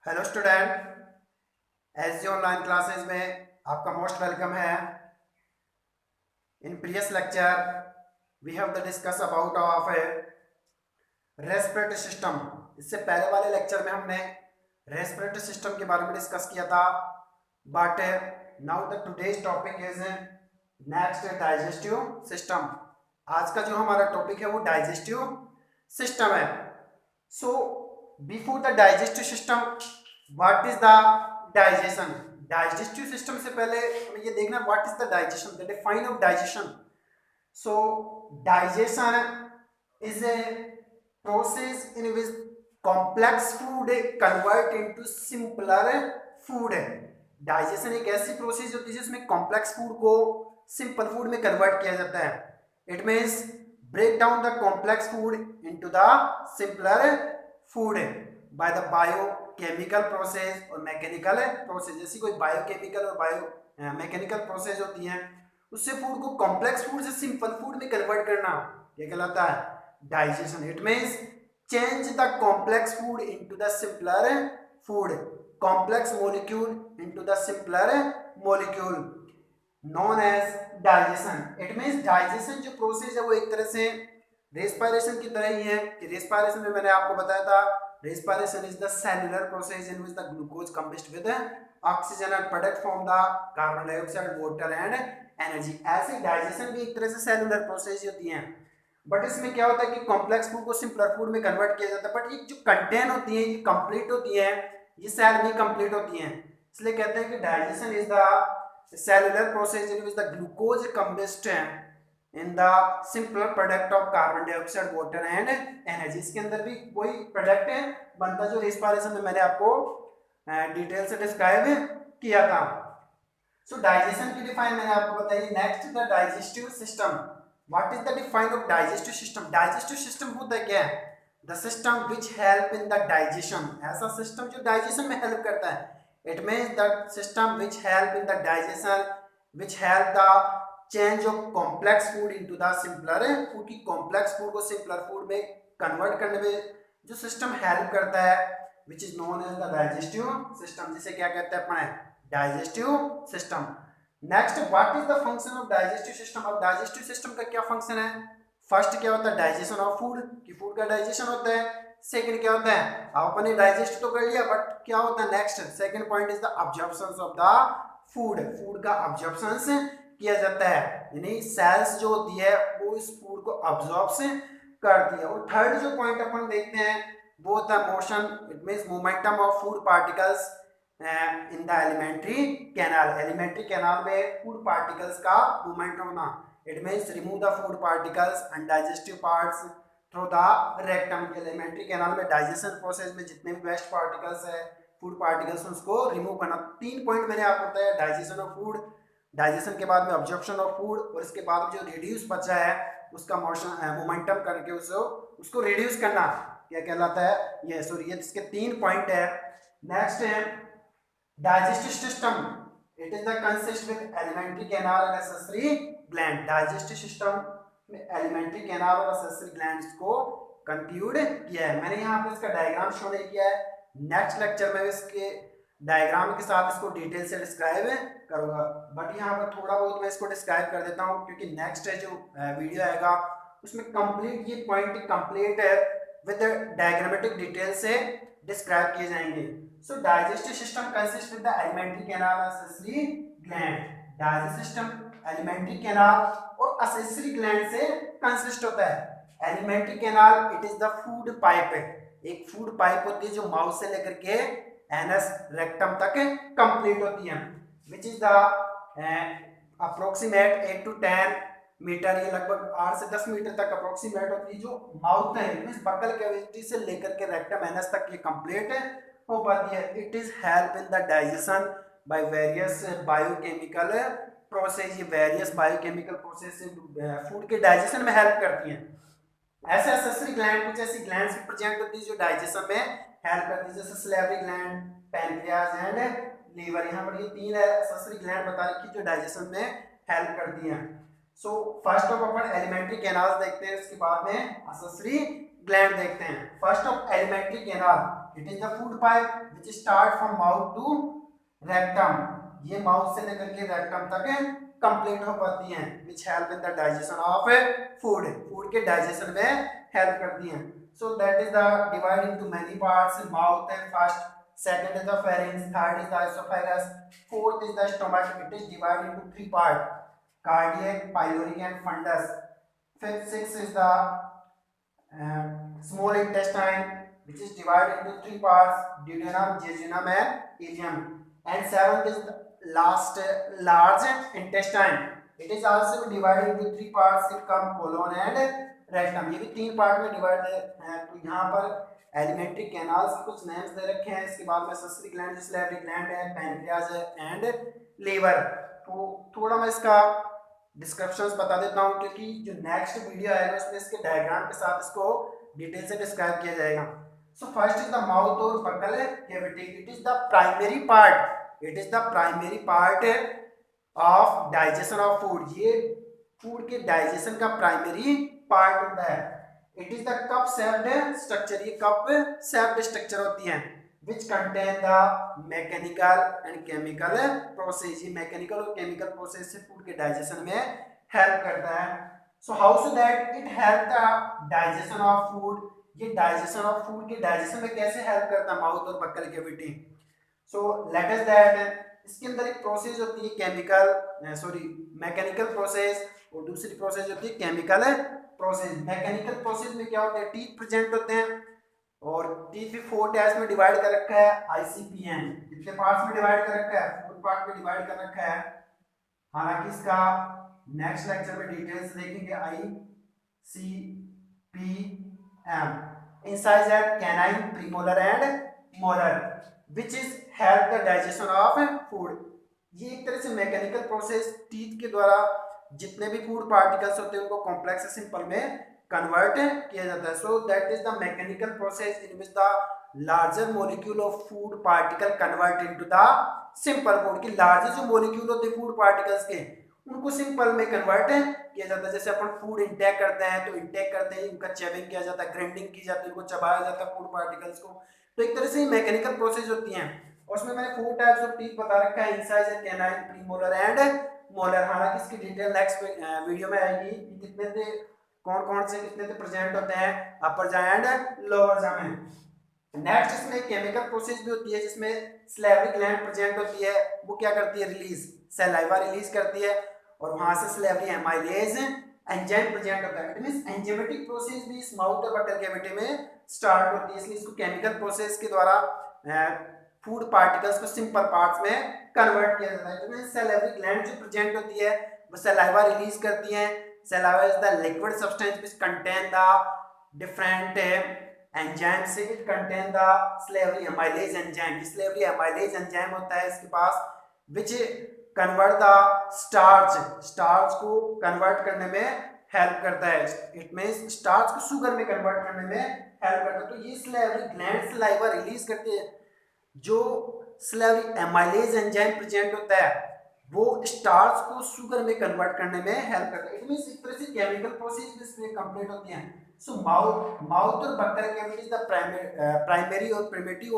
Hello student, S online classes में आपका most welcome है। In previous lecture we have the discuss about of respiratory system. इससे पहले वाले लेक्चर में हमने रेस्पिरेटरी सिस्टम के बारे में डिस्कस किया था, but now the today's topic is next digestive system. आज का जो हमारा टॉपिक है वो डाइजेस्टिव सिस्टम है। So before the digestive system, what is the digestion? Digestive system से पहले हमें ये देखना what is the digestion, the define of digestion. So digestion is a process in which complex food convert into simpler food। Digestion एक ऐसी process होती है जिसमें कॉम्प्लेक्स फूड को सिंपल फूड में कन्वर्ट किया जाता है। It means break down the complex food into the simpler food by the biochemical process और मैकेनिकल प्रोसेस। जैसी कोई बायोकेमिकल और बायो मैकेनिकल प्रोसेस होती है, उससे फूड को कॉम्प्लेक्स फूड से सिंपल फूड में कन्वर्ट करना ये कहलाता है digestion. It means change the complex food into the simpler food, complex molecule into the simpler molecule known as digestion. It means digestion जो प्रोसेस है वो एक तरह से रेस्पिरेशन की तरह ही है कि रेस्पिरेशन में मैंने आपको बताया था, respiration is the cellular process in which the glucose combust with oxygen and product from the carbon dioxide, water and energy. ऐसे डाइजेशन भी एक तरह से सेलुलर प्रोसेस होती है, बट इसमें क्या होता है कि कॉम्प्लेक्स फूड को सिंपलर फूड में कन्वर्ट किया जाता है। बट ये जो कंटेंट होती है ये कंप्लीट होती है, ये सेल में कंप्लीट होती है, इसलिए कहते हैं कि digestion is the cellular process in which the glucose combust in the simple product of carbon dioxide, water and energy. इसके अंदर भी वही प्रोडक्ट है बनता जो रेस्पिरेशन में मैंने आपको डिटेल से डिस्क्राइब किया था। सो डाइजेशन की डिफाइन मैंने आपको बताई। Next the digestive system. What is the define of digestive system? Digestive system होता है क्या है? The system which help in the digestion, ऐसा सिस्टम जो डाइजेशन में हेल्प करता है। It means the system which help in the digestion, which help the change of complex food into the simpler food, की कॉम्प्लेक्स फूड को simpler food में convert करने में जो सिस्टम हेल्प करता है, which is known as the digestive system, जिसे क्या कहते हैं अपने digestive system. Next, what is the function of digestive system? अब डाइजेस्टिव सिस्टम का क्या फंक्शन है? फर्स्ट क्या होता है? डाइजेशन ऑफ फूड, कि फूड का डाइजेशन होता है। सेकंड क्या होता है? आप अपने डाइजेस्ट तो कर लिया, बट क्या होता है next? Second point is the absorption of the food, food का अब्जॉर्प्शन किया जाता है, यानी सेल्स जो होती है वो इस फूड को अब्जॉर्ब करती है। और थर्ड जो पॉइंट अपन देखते हैं वो होता है motion. It means momentum of food particles in the alimentary canal. Alimentary canal में फूड पार्टिकल्स का मूवमेंट होना। It means remove the food particles and digestive parts through the rectum. Alimentary canal में digestion process में जितने भी waste particles है, food particles, उसको remove करना। तीन पॉइंट मैंने आपको बताया, डाइजेशन ऑफ फूड, डाइजेशन के बाद में ऑब्जॉर्प्शन ऑफ फूड, और इसके बाद जो रिड्यूस बचा है उसका मोशन मोमेंटम करके उसको रिड्यूस करना क्या कहलाता है? ये सॉरी, ये इसके तीन पॉइंट है। नेक्स्ट है digestive system. It is the consist with alimentary canal and accessory gland. digestive system में alimentary canal और accessory glands को कंक्लूड किया है। मैंने यहाँ पे इसका डायग्राम शो नहीं किया है, नेक्स्ट लेक्चर में इसके डायग्राम के साथ इसको डिटेल से डिस्क्राइब करूंगा, बट यहाँ पर थोड़ा बहुत मैं इसको डिस्क्राइब कर देता हूँ क्योंकि नेक्स्ट जो वीडियो आएगा उसमें कंप्लीट ये पॉइंट कंप्लीट है विद डायग्रामेटिक डिटेल से डिस्क्राइब किए जाएंगे। So digestive system consists with the alimentary canal and accessory gland. Digestive system alimentary canal और accessory gland से consist होता है। alimentary canal it is the food pipe, एक food pipe होती है जो माउथ से लेकर के एनस रेक्टम तक कंप्लीट होती है, which is the approximate 8 to 10 metre, ये लगभग 8 से 10 मीटर तक अप्रोक्सीमेट होती है जो माउथ है, मींस बकल कैविटी से लेकर के रेक्टम एनस तक ये कंप्लीट हो पाती है। It is help in the digestion by various biochemical process. ये वेरियस बायोकेमिकल प्रोसेस से फूड के डाइजेशन में हेल्प करती हैं। ऐसे एक्सेसरी ग्लैंड, कुछ ऐसी ग्लैंड्स भी प्रेजेंट होती है जो डाइजेशन में हेल्प करती है, जैसे salivary gland, pancreas and liver. यहाँ पर ये तीन एक्सेसरी ग्लैंड बता रखी जो डाइजेशन में हेल्प करती हैं। सो फर्स्ट ऑफ अपन एलिमेंट्री कैनाल देखते हैं, उसके बाद में एक्सेसरी ग्लैंड देखते हैं। First of elementary canal, it is the food pipe which start from mouth to rectum. ये माउथ से लेकर के रेक्टम तक कंप्लीट हो पाती हैं, which help in the digestion of food. Food के डाइजेशन में हेल्प करती हैं। So that is the divided into many parts. Mouth and first, second is the pharynx, third is the esophagus, fourth is the stomach. It is divided into three parts: cardiac, pyloric, and fundus. Fifth, sixth is the small intestine, which is divided into three parts: duodenum, jejunum, and ileum. And seventh is the last large intestine. It is also divided into three parts: it come colon and rectum. ये भी तीन part में divide है। तो यहाँ पर elementary canals के कुछ नेम्स दे रखे हैं। इसके बाद में ससरी ग्लैंड, सलेवरी ग्लैंड है, पैनक्रियाज है एंड लीवर। तो थोड़ा मैं इसका डिस्क्रिप्शंस बता देता हूँ, क्योंकि जो नेक्स्ट वीडियो आएगा उसमें इसके डायग्राम के साथ इसको डिटेल से डिस्क्राइब किया जाएगा। So first is the mouth और buccal cavity. It is the primary part, it is the primary part of digestion of food. ये फूड के डाइजेशन का प्राइमरी पार्ट होता है। It is the cup shaped structure, ये cup shaped structure होती है, which contain the mechanical and chemical process। ये mechanical और केमिकल प्रोसेस से फूड के डाइजेशन में हेल्प करता है। So how so that it help the digestion of food. ये डाइजेशन ऑफ फूड के डाइजेशन में कैसे हेल्प करता है माउथ और buccal cavity. So let us that इसके अंदर एक प्रोसेस होती है मैकेनिकल प्रोसेस, और दूसरी प्रोसेस होती है केमिकल प्रोसेस। मैकेनिकल प्रोसेस में क्या होता है, टीथ प्रेजेंट होते हैं, और टीथ भी 4 टाइप्स में डिवाइड कर रखा है। ICPN कितने पार्ट्स में डिवाइड कर रखा है, 4 पार्ट में डिवाइड कर रखा है। हालांकि इसका नेक्स्ट लेक्चर में डिटेल्स देखेंगे। ICPM incisor, canine, premolar and molar, which is help the digestion of food. ये एक तरह से मैकेनिकल प्रोसेस, टीथ के द्वारा जितने भी फूड पार्टिकल्स होते हैं उनको कॉम्प्लेक्स से सिंपल में कन्वर्ट किया जाता है। सो that is the mechanical process in which the larger molecule of food particle convert into the simple food. की लार्जर जो मॉलिक्यूल होते हैं फूड पार्टिकल्स के, उनको सिंपल में कन्वर्ट किया जाता है। जैसे अपन फूड इंटेक करते हैं तो इंटेक करते हैं इनका चेविंग किया जाता है, ग्राइंडिंग की जाती है, इनको चबाया जाता है फूड पार्टिकल्स को। तो एक तरह से मैकेनिकल प्रोसेस होती हैं। और उसमें मैंने 4 टाइप्स ऑफ टीथ बता रखा है, incisor, canine, premolar and molar. हालांकि इसकी डिटेल नेक्स्ट वीडियो में आएगी कि कितने थे, कौन कौन से कितने थे प्रेजेंट होते हैं अपर जा एंड लोअर जा में। नेक्स्ट इसमें केमिकल प्रोसेस भी होती है, जिसमें सलेवरी ग्लैंड प्रेजेंट होती है। वो क्या करती है, रिलीज सलाइवा रिलीज करती है, और वहां से सलेवरी एमाइलेज एंजाइम प्रेजेंट होता है। इट मींस एंजाइमेटिक प्रोसेस भी इस माउथ और बकल कैविटी में स्टार्ट होती है, इसलिए इसको केमिकल प्रोसेस के द्वारा फूड पार्टिकल्स को सिंपल पार्ट्स में कन्वर्ट किया जाता है। इसमें सलाइवरी ग्लैंड जो प्रेजेंट होती है वो सलाइवा रिलीज करती है। Saliva is the liquid substance which contain the different enzymes. It contain the salivary amylase enzyme. Salivary amylase enzyme होता है इसके पास, व्हिच कन्वर्ट द स्टार्च को कन्वर्ट करने में हेल्प करता है। इट मींस स्टार्च को शुगर में कन्वर्ट करने में हेल्प करता है। तो ये सलाइवरी ग्लैंड सलाइवा रिलीज करती है। जो सलाइवरी एमाइलेज एंजाइम प्रेजेंट होता है वो स्टार्च को शुगर में कन्वर्ट करने में हेल्प करता है। इट मींस एक तरह से केमिकल प्रोसेस इसमें कंप्लीट होती है। सो माउथ और buccal cavity is the primary और primitive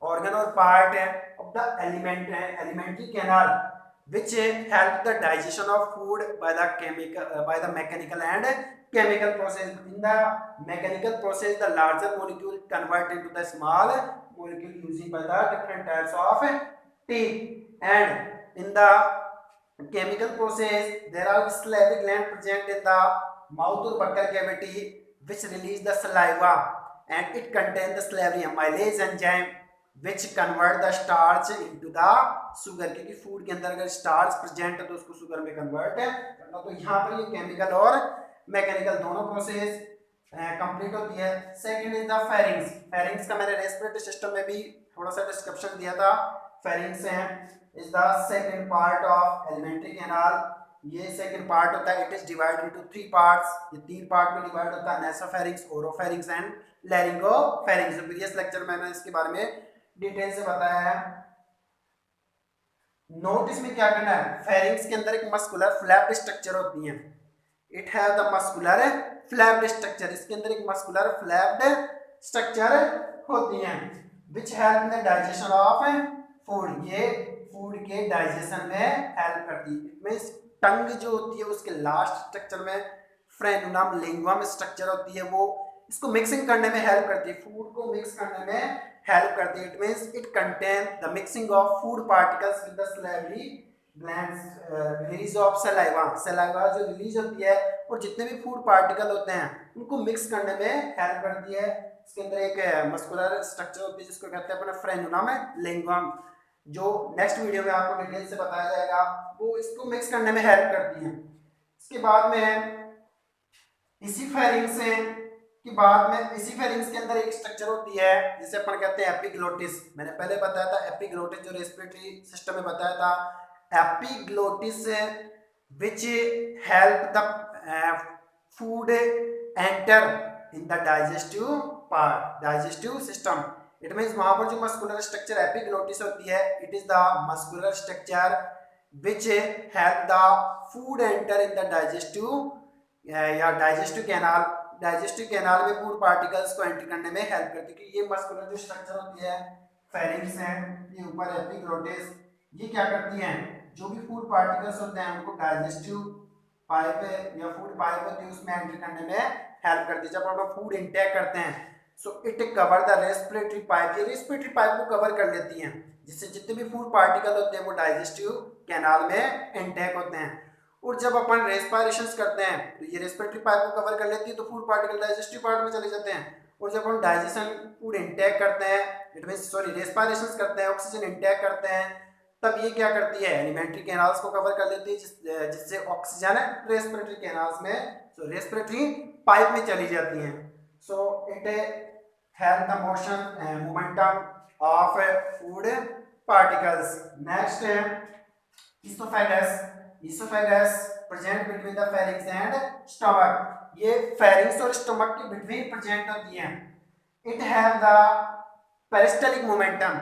organ or part of the alimentary canal, which help the digestion of food by the mechanical and chemical process. In the mechanical process, the larger molecule convert into the small molecule using by the different types of teeth. And in the chemical process, there are salivary gland present in the mouth or buccal cavity, which release the saliva, and it contains the salivary amylase enzyme which convert the starch into the sugar। क्योंकि food के अंदर अगर starch present है तो उसको sugar में convert करना। तो यहाँ पर ये केमिकल और मैकेनिकल दोनों प्रोसेस कंप्लीट होती है। Second is the pharynx. Pharynx का मैंने रेस्पिरेटरी सिस्टम में भी थोड़ा सा डिस्क्रिप्शन दिया था। फेरिंग्स है is the second part of elementary canal. ये सेकंड पार्ट होता है। It is divided into 3 parts. ये 3 पार्ट में डिवाइड होता है, nasopharynx, oropharynx and laryngopharynx. Previous lecture में मैंने इसके बारे में डिटेल से बताया है। नोट इसमें क्या करना है, फेरिंग्स के अंदर एक मस्कुलर फ्लैप्ड स्ट्रक्चर होती है, it have the muscular flapped structure, इसके अंदर एक मस्कुलर फ्लैप्ड स्ट्रक्चर होती है, विच help in the digestion of food, ये फूड के डाइजेशन में हेल्प करती है। इट मींस टंग जो होती है उसके लास्ट स्ट्रक्चर में फ्रेनुनम लिंगुम स्ट्रक्चर होती है, वो इसको मिक्सिंग करने में हेल्प करती है, फूड को मिक्स करने में हेल्प करती है। It means it contain the mixing of food particles with the salivary glands, release of saliva, saliva जो रिलीज होती है और जितने भी फूड पार्टिकल होते हैं उनको मिक्स करने में हेल्प करती है। इसके अंदर एक मस्कुलर स्ट्रक्चर होती है जिसको कहते हैं अपना फ्रेनुनम लिंगुम, जो नेक्स्ट वीडियो में आपको डिटेल से बताया जाएगा, वो इसको मिक्स करने में हेल्प करती है। इसके बाद में इसी फेरिंग्स से कि बाद में इसी फेरिंग्स के अंदर एक स्ट्रक्चर होती है जिसे अपन कहते हैं एपिग्लोटिस, मैंने पहले बताया था एपिग्लोटिस जो रेस्पिरेटरी सिस्टम में बताया था, epiglottis which help the food enter in the digestive part, digestive system. It means वहां पर जो मस्कुलर स्ट्रक्चर एपिग्लोटिस होती है, it is the muscular structure which help the food enter in the digestive या digestive canal, digestive canal में food particles को enter करने में हेल्प करती है। क्योंकि ये मस्कुलर जो स्ट्रक्चर होती है फेरिंग्स है, ये ऊपर एपिग्लोटिस, ये क्या करती हैं, जो भी फूड पार्टिकल्स होते हैं उनको डाइजेस्टिव पाइप या फूड पाइप होती है उसमें एंटर करने में हेल्प करती है। जब हम लोग फूड इंटेक करते हैं so it cover the respiratory pipe, ये रेस्पिरेटरी पाइप को कवर कर लेती हैं, जिससे जितने भी फूड पार्टिकल होते हैं वो डाइजेस्टिव कैनाल में इंटेक होते हैं। और जब अपन रेस्पिरेशन करते हैं तो ये रेस्पिरेटरी पाइप को कवर कर लेती है, तो फूड पार्टिकल डाइजेस्टिव पार्ट में चले जाते हैं। और जब हम डाइजेशन फूड इंटेक करते हैं, इट मींस सॉरी रेस्पिरेशन करते हैं, ऑक्सीजन इंटेक करते हैं, तब ये क्या करती है, एलिमेंट्री कैनाल्स को कवर कर लेती है, जिससे ऑक्सीजन रेस्पिरेटरी कैनाल्स में सो रेस्पिरेटरी पाइप में चली जाती हैं। So it help the motion momentum of food particles. Next है oesophagus, oesophagus present between the pharynx and stomach, ये फेरिंग्स और स्टमक के बिटवीन प्रेजेंट होती है। It have the peristaltic momentum,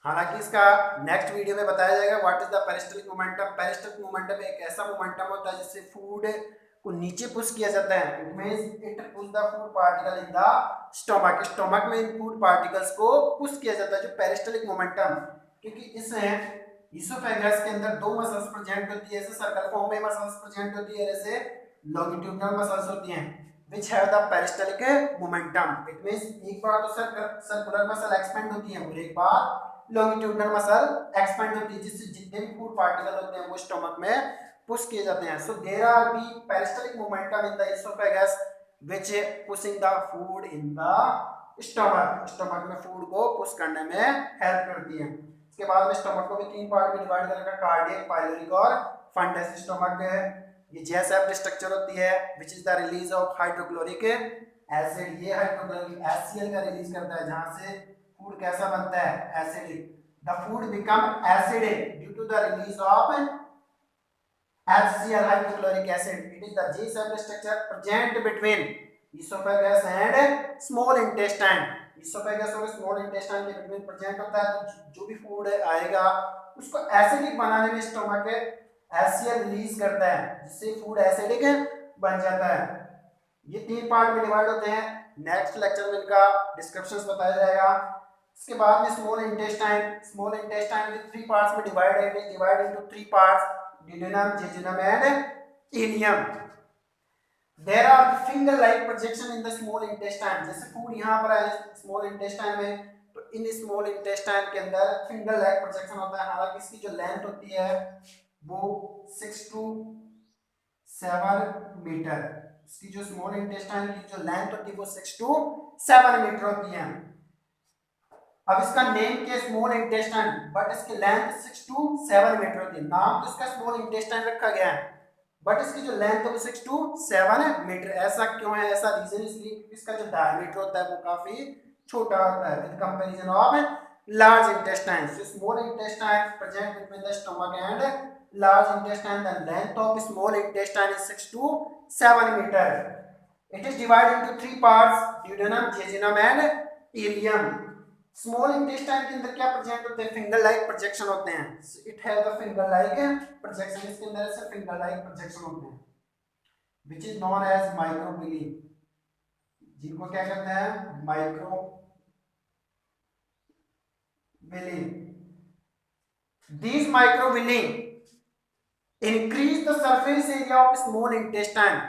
हालांकि इसका नेक्स्ट वीडियो में बताया जाएगा what is the peristaltic momentum. Peristaltic momentum एक ऐसा मोमेंटम होता है जिससे फूड को नीचे पुश किया जाता है, it means it push the food particle in the stomach, stomach में इन फूड पार्टिकल्स को पुश किया जाता है, जो पेरिस्टलिक मोमेंटम। क्योंकि इसमें इसोफेगस के अंदर दो मसल्स प्रेजेंट होती है, ऐसे सर्कल फॉर्म में मसल्स प्रेजेंट होती है, ऐसे लॉन्गिट्यूडिनल मसल्स होती हैं which have the peristaltic momentum, it means एक बार तो सर्कुलर मसल एक्सपेंड होती है और एक बार लॉन्गिट्यूडिनल मसल एक्सपेंड होती है, जिससे जितने भी फूड पार्टिकल होते हैं वो स्टमक में पुश किए जाते हैं। So there are be peristaltic momentum in the oesophagus which pushing the food in the stomach, stomach में फूड को पुश करने में हेल्प करती है। इसके बाद में स्टमक को भी तीन पार्ट में डिवाइड कर रखा, कार्डियक, पाइलोरिक और फंडस। स्टमक ये जैसा स्ट्रक्चर होती है which is the release of hydrochloric acid, ये हाइड्रोक्लोरिक HCl का रिलीज करता है, जहां से फूड कैसा बनता है, acidic. The food become acidic due to the release of HCl hydrochloric acid. It is the G-shaped structure present between oesophagus and small intestine, oesophagus और स्मॉल इंटेस्टाइन के बीच में प्रेजेंट होता है। तो जो भी फूड आएगा उसको एसिडिक बनाने में स्टमक HCl रिलीज करता है, जिससे फूड एसिडिक बन जाता है। ये तीन पार्ट में डिवाइड होते हैं, नेक्स्ट लेक्चर में इनका डिस्क्रिप्शंस बताया जाएगा। इसके बाद में small intestine, small intestine with three parts में divide into three parts, duodenum, jejunum and ileum. There are finger-like projection in the small intestine, जैसे फूड यहाँ पर है स्मॉल इंटेस्टाइन में, तो इन स्मॉल इंटेस्टाइन के अंदर फिंगर लाइक प्रोजेक्शन होता है। हालांकि इसकी जो लेंथ होती है वो 6 to 7 मीटर, इसकी जो स्मॉल इंटेस्टाइन की जो लेंथ होती है वो 6 to 7 मीटर होती है। अब इसका नेम क्या, स्मॉल इंटेस्टाइन, बट इसकी लेंथ 6 to 7 मीटर होती है। नाम तो इसका स्मॉल इंटेस्टाइन रखा गया है, बट इसकी जो लेंथ है वो 6 to 7 मीटर। ऐसा क्यों है, ऐसा रीजन इसलिए क्योंकि इसका जो डायमीटर होता है वो काफी छोटा होता है with comparison of large intestine. So small intestine present between the stomach and large intestine, the length of small intestine is 6 to 7 meter. It is divided into three parts, duodenum, jejunum and ileum. Small intestine के अंदर क्या present होते हैं, finger like projection होते हैं। It have the finger like projection, इसके अंदर ऐसे फिंगर लाइक प्रोजेक्शन होते हैं which is known as microvilli, जिनको क्या कहते हैं, microvilli. These microvilli increase the surface area of small intestine।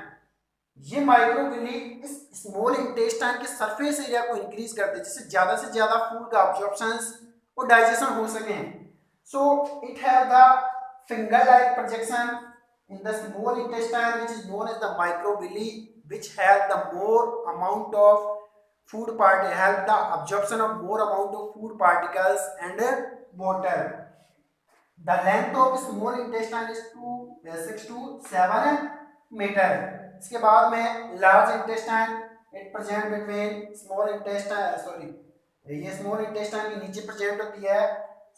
ये माइक्रोविली इस स्मॉल इंटेस्टाइन के सरफेस एरिया को इंक्रीज करते हैं जिससे ज्यादा से ज्यादा फूड का अब्जॉर्प्शन और डाइजेशन हो सके। So it have the finger like projection in the small intestine which is known as the microvilli which help the more amount of food part, help the absorption of more amount of food particles and water। The length of small intestine is 6 to 7 metre. इसके बाद में large intestine, it present between small intestine, sorry ये small intestine के नीचे present होती है।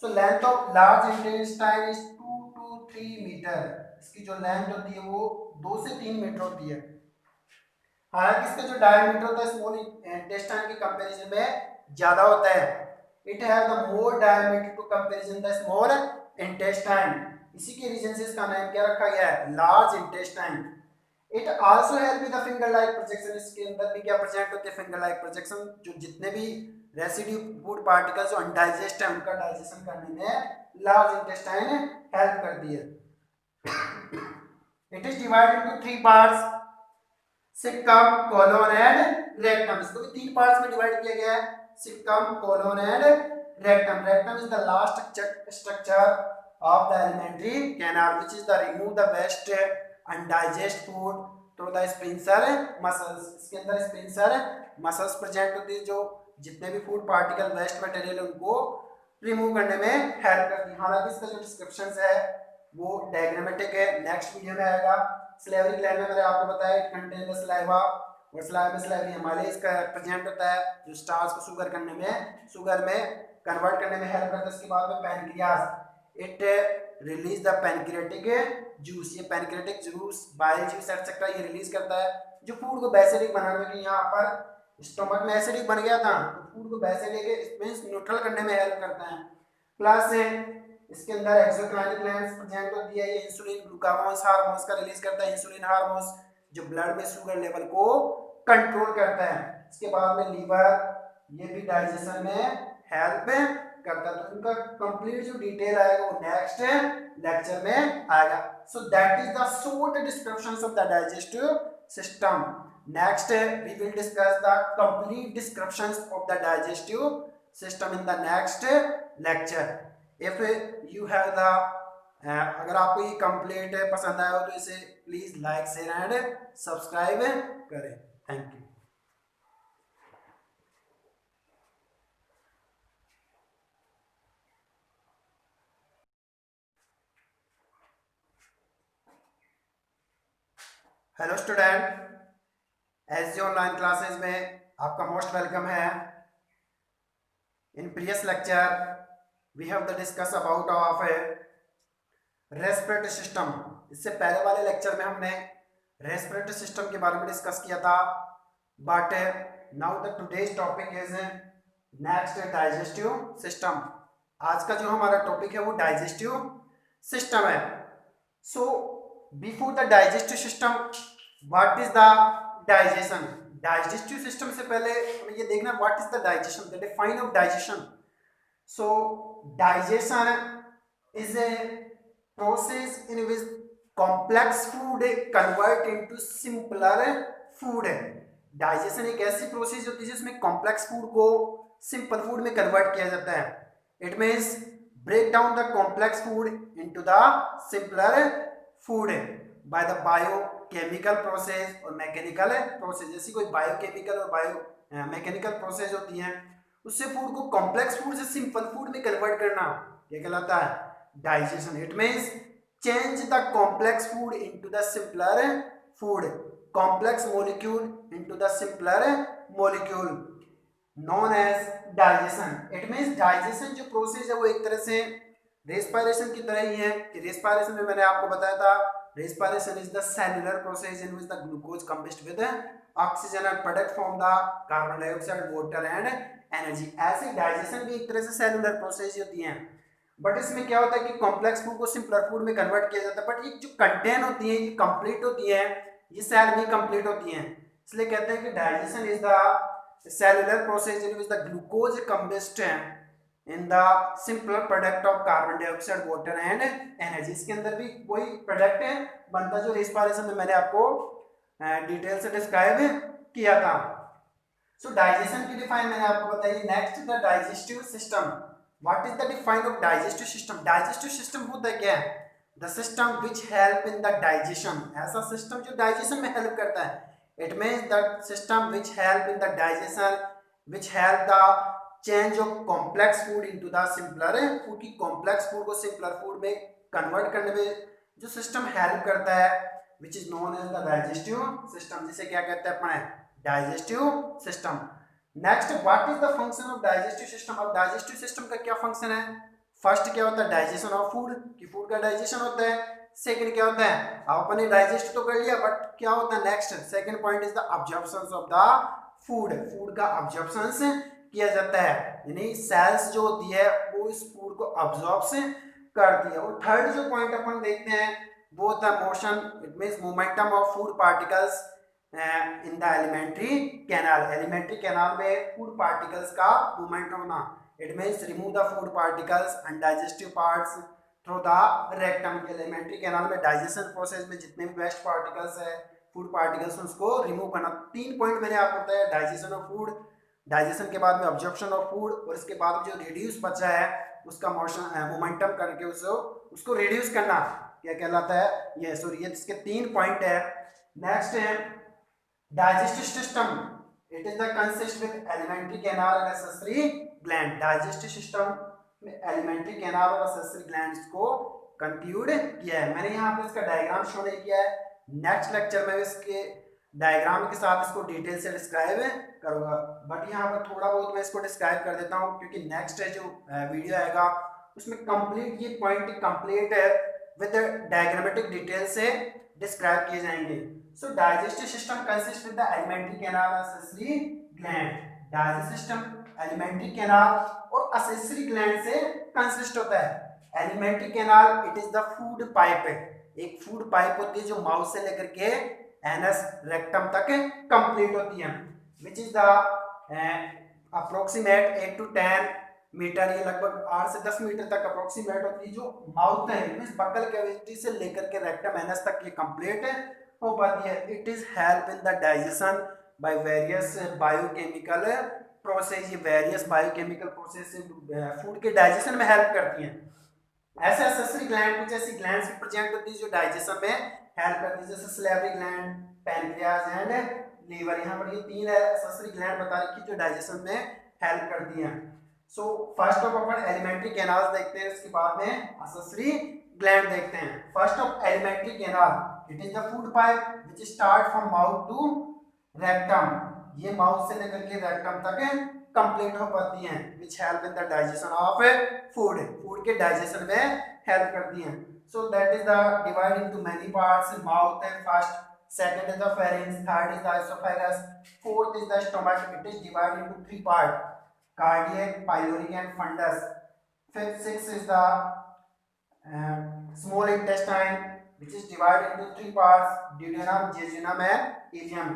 So length of large intestine is 2 to 3 metre. इसकी जो लेंथ होती है वो 2 से 3 मीटर होती है। हालांकि इसका जो डायमीटर होता है स्मॉल इंटेस्टाइन के कंपैरिजन में ज्यादा होता है। It have the more diameter to comparison the small intestine, इसी के रीजन से इसका नाम क्या रखा गया है, large intestine. It also help with the finger like projection, इसके अंदर भी क्या प्रेजेंट होते हैं, फिंगर लाइक प्रोजेक्शन, जो जितने भी रेसिड्यू फूड पार्टिकल्स जो अनडाइजेस्ट है उनका डाइजेशन करने में लार्ज इंटेस्टाइन हेल्प करती है। It is divided into 3 parts, caecum, colon and rectum. इसको भी 3 पार्ट्स में डिवाइड किया गया है, caecum, colon and rectum. Rectum is the last structure of the alimentary canal which is the remove the waste undigest food through the sphincter muscles। इसके अंदर स्पिंसर muscles present होती है जो जितने भी फूड पार्टिकल वेस्ट मटेरियल उनको remove करने में हेल्प करती है। हालांकि इसका जो डिस्क्रिप्शन है वो डायग्रामेटिक है, नेक्स्ट वीडियो में आएगा। स्लेवरी ग्लैंड में मैंने आपको बताया इट कंटेन द सलाइवा, और सलाइवा में स्लेवरी हिमालय इसका प्रेजेंट होता है जो स्टार्च को शुगर में कन्वर्ट करने में हेल्प करता है। इसके बाद में pancreas, it release the pancreatic juice, ये pancreatic juice, bile juice etcetera ये रिलीज करता है जो फूड को बेसिडिक बनाने में, यहाँ पर स्टमक में एसिडिक बन गया था तो फूड को बेसिडिक मींस न्यूट्रल करने में हेल्प करता है। प्लस इसके अंदर एक्सोक्राइन ग्लैंड्स प्रेजेंट होती है, ये इंसुलिन ग्लूकागोन्स हार्मोन्स का रिलीज करता है, इंसुलिन हार्मोन्स जो ब्लड में शुगर लेवल को कंट्रोल करता है। इसके बाद में लीवर, ये भी डाइजेशन में हेल्प करता है। तो इनका कंप्लीट जो डिटेल आएगा वो नेक्स्ट लेक्चर में आएगा। So that is the short descriptions of the digestive system. Next we will discuss the complete descriptions of the digestive system in the next lecture. If you have the अगर आपको ये complete पसंद आया हो तो इसे please like, share and subscribe करें। Thank you. Hello student, S G online classes में आपका मोस्ट वेलकम है। In previous lecture we have the discuss about of respiratory system. इससे पहले वाले लेक्चर में हमने रेस्पिरेटरी सिस्टम के बारे में डिस्कस किया था, but now the today's topic is next digestive system. आज का जो हमारा टॉपिक है वो डाइजेस्टिव सिस्टम है। So before the digestive system what is the digestion. Digestive system से पहले हमें ये देखना what is the digestion, the define of digestion. So digestion is a process in which complex food convert into simpler food. Digestion एक ऐसी process होती है जिसमें कॉम्प्लेक्स फूड को सिंपल फूड में कन्वर्ट किया जाता है। It means break down the complex food into the simpler food by the biochemical process और मैकेनिकल प्रोसेस। जैसी कोई बायोकेमिकल और बायो मैकेनिकल प्रोसेस होती हैं उससे फूड को कॉम्प्लेक्स फूड से सिंपल फूड में कन्वर्ट करना ये कहलाता है digestion. It means change the complex food into the simpler food, complex molecule into the simpler molecule known as digestion. It means digestion जो प्रोसेस है वो एक तरह से रेस्पिरेशन की तरह ही है कि रेस्पिरेशन में मैंने आपको बताया था respiration is the cellular process in which the glucose combust with oxygen and product from the carbon dioxide, water and energy. ऐसे digestion भी एक तरह से cellular process होती है, बट इसमें क्या होता है कि कॉम्प्लेक्स फूड को सिंपलर फूड में कन्वर्ट किया जाता है, बट ये जो कंटेंट होती है ये कंप्लीट होती है, ये सेल में कंप्लीट होती है, इसलिए कहते हैं कि digestion is the cellular process in which the glucose combust in the simple product of carbon dioxide, water and energy. इसके अंदर भी कोई प्रोडक्ट है बनता जो रेस्पिरेशन में मैंने आपको डिटेल से डिस्क्राइब किया था। सो डाइजेशन की डिफाइन मैंने आपको बताई। Next the digestive system. What is the define of digestive system? Digestive system होता क्या है? The system which help in the digestion, ऐसा सिस्टम जो डाइजेशन में हेल्प करता है। It means the system which help in the digestion, which help the change of complex food into the simpler food, की complex food को simpler food में convert करने में जो सिस्टम हेल्प करता है, which is known as the digestive system, जिसे क्या कहते हैं अपने digestive system. Next, what is the function of digestive system? अब डाइजेस्टिव सिस्टम का क्या फंक्शन है? फर्स्ट क्या होता है? डाइजेशन ऑफ फूड, कि फूड का डाइजेशन होता है। सेकंड क्या होता है? आप अपने डाइजेस्ट तो कर लिया, बट क्या होता है next? Second point is the absorption of the food, food का अब्जॉर्प्शन किया जाता है, यानी सेल्स जो होती है वो इस फूड को अब्जॉर्ब करती है। और थर्ड जो पॉइंट अपन देखते हैं वो होता है motion, it means momentum of food particles in the alimentary canal. Alimentary canal में फूड पार्टिकल्स का मूवमेंट होना, it means remove the food particles undigestive parts through the rectum. Alimentary canal में डाइजेशन प्रोसेस में जितने भी waste particles है, food particles, उसको remove करना। तीन पॉइंट मैंने आपको बताया, डाइजेशन ऑफ फूड, डाइजेशन के बाद में ऑब्जॉर्प्शन ऑफ फूड, और इसके बाद जो रिड्यूस बचा है उसका मोशन मोमेंटम करके उसको रिड्यूस करना, क्या कहलाता है? ये सॉरी, ये इसके तीन पॉइंट है। नेक्स्ट है digestive system, it is the consist with alimentary canal and accessory gland. Digestive system में एलिमेंट्री कैनाल और एक्सेसरी ग्लैंड्स को कंक्लूड किया है। मैंने यहाँ पे इसका डायग्राम शो नहीं किया है, नेक्स्ट लेक्चर में इसके डायग्राम के साथ इसको डिटेल से डिस्क्राइब करूंगा, बट यहाँ पर थोड़ा बहुत मैं इसको डिस्क्राइब कर देता हूँ, क्योंकि नेक्स्ट जो वीडियो आएगा उसमें कंप्लीट ये point complete with diagrammatic detail से डिस्क्राइब किए जाएंगे। So digestive system consist with the elementary canal और accessory gland. Digestive system elementary canal और एक्सेसरी ग्लैंड से कंसिस्ट होता है। Elementary canal it is the food pipe, एक फूड पाइप होती है जो माउथ से लेकर के एनस रेक्टम तक कंप्लीट होती है, which is the approximate 8 to 10 metre, ये लगभग 8 से 10 मीटर तक अप्रोक्सीमेट होती है, जो माउथ है मींस बकल कैविटी से लेकर के रेक्टम एनस तक ये कंप्लीट हो पाती है। It is help in the digestion by various biochemical process, ये वेरियस बायोकेमिकल प्रोसेस से फूड के डाइजेशन में हेल्प करती हैं। ऐसे एक्सेसरी ग्लैंड, कुछ ऐसी ग्लैंड्स प्रेजेंट होती है जो डाइजेशन में हेल्प करती है, जैसे salivary gland, pancreas and liver. यहाँ पर ये तीन एक्सेसरी ग्लैंड बता रखी जो डाइजेशन में हेल्प करती हैं। सो फर्स्ट ऑफ अपन एलिमेंट्री कैनाल देखते हैं, उसके बाद में एक्सेसरी ग्लैंड देखते हैं। First of elementary canal, it is the food pipe which start from mouth to rectum. ये माउथ से लेकर के रेक्टम तक कंप्लीट हो पाती हैं, which help in the digestion of food, food के डाइजेशन में हेल्प करती हैं। So that is the divide into many parts, mouth and first, second is the pharynx, third is the esophagus, fourth is the stomach. It is divided into three parts, cardiac, pyloric and fundus. Fifth, sixth is the small intestine, which is divided into three parts, duodenum, jejunum and ileum.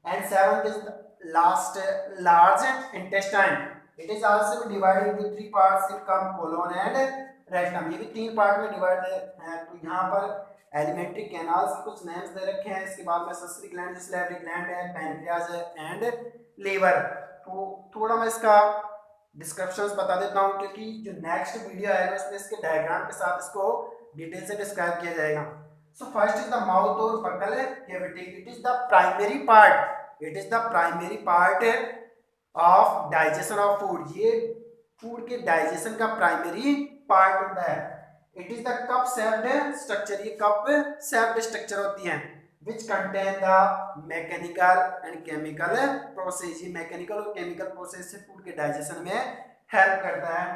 And seventh is the last large intestine. It is also divided into three parts, cecum, colon and rectum. ये भी तीन part में divide है। तो यहाँ पर elementary canals के कुछ नेम्स दे रखे हैं, इसके बाद में एक्सेसरी ग्लैंड, सलेवरी ग्लैंड है, पैनक्रियाज है एंड लीवर। तो थोड़ा मैं इसका डिस्क्रिप्शंस बता देता हूँ, क्योंकि जो नेक्स्ट वीडियो आएगा उसमें इसके डायग्राम के साथ इसको डिटेल से डिस्क्राइब किया जाएगा। So first is the mouth और buccal cavity. It is the primary part, it is the primary part of digestion of food. ये फूड के डाइजेशन का प्राइमरी पार्ट होता है। It is the cup shaped structure, ये cup shaped structure होती है, which contain the mechanical and chemical process. ये mechanical और केमिकल प्रोसेस से फूड के डाइजेशन में हेल्प करता है।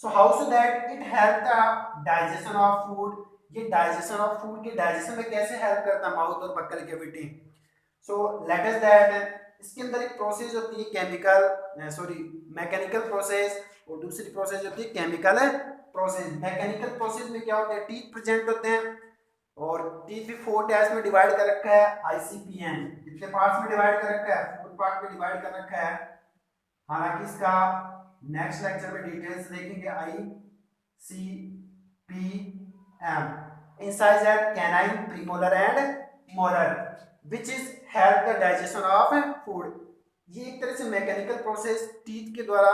So how so that it help the digestion of food, ये डाइजेशन ऑफ फूड के डाइजेशन में कैसे हेल्प करता है माउथ और buccal cavity. So let us that इसके अंदर एक प्रोसेस होती है केमिकल सॉरी मैकेनिकल प्रोसेस, और दूसरी प्रोसेस होती है केमिकल प्रोसेस। मैकेनिकल प्रोसेस में क्या होता है, टीथ प्रेजेंट होते हैं और टीथ भी 4 टाइप्स में डिवाइड कर रखा है आईसीपीएन, कितने पार्ट्स में डिवाइड कर रखा है, 4 पार्ट में डिवाइड कर रखा है। हालांकि इसका नेक्स्ट लेक्चर में डिटेल्स देखेंगे। I C P M incise eight canine premolar and molar which is help the digestion of food. ये एक तरह से मैकेनिकल प्रोसेस, टीथ के द्वारा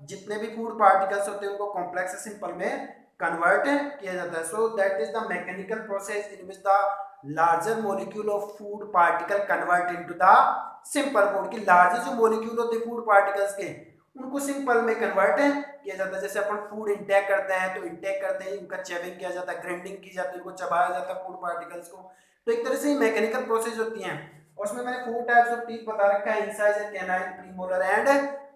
जितने भी फूड पार्टिकल्स होते हैं उनको कॉम्प्लेक्स से सिंपल में कन्वर्ट किया जाता है। सो that is the mechanical process in which the larger molecule of food particle convert into the simple food. की लार्जर जो मॉलिक्यूल होते हैं फूड पार्टिकल्स के उनको सिंपल में कन्वर्ट किया जाता है। जैसे अपन फूड इंटेक करते हैं तो इंटेक करते हैं उनका चेविंग किया जाता है, ग्राइंडिंग की जाती है, उनको चबाया जाता है फूड पार्टिकल्स को। तो एक तरह से ही मैकेनिकल प्रोसेस होती हैं। और उसमें मैंने 4 टाइप्स ऑफ टीथ बता रखा है, incisor, canine, premolar and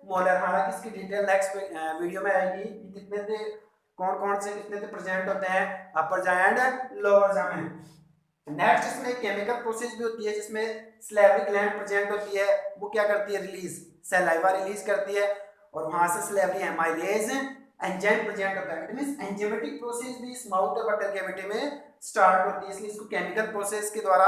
molar. हालांकि इसकी डिटेल नेक्स्ट वीडियो में आएगी कि कितने थे, कौन कौन से कितने थे प्रेजेंट होते हैं अपर जा एंड लोअर जा में। नेक्स्ट इसमें केमिकल प्रोसेस भी होती है जिसमें सैलिवरी ग्लैंड प्रेजेंट होती है, वो क्या करती है, रिलीज सैलाइवा रिलीज करती है और वहां से सैलिवरी एमाइलेज एंजाइम प्रेजेंट होता है। इट मींस एंजाइमेटिक प्रोसेस भी इस माउथ और बक्कल कैविटी में स्टार्ट होती है, इसलिए इसको केमिकल प्रोसेस के द्वारा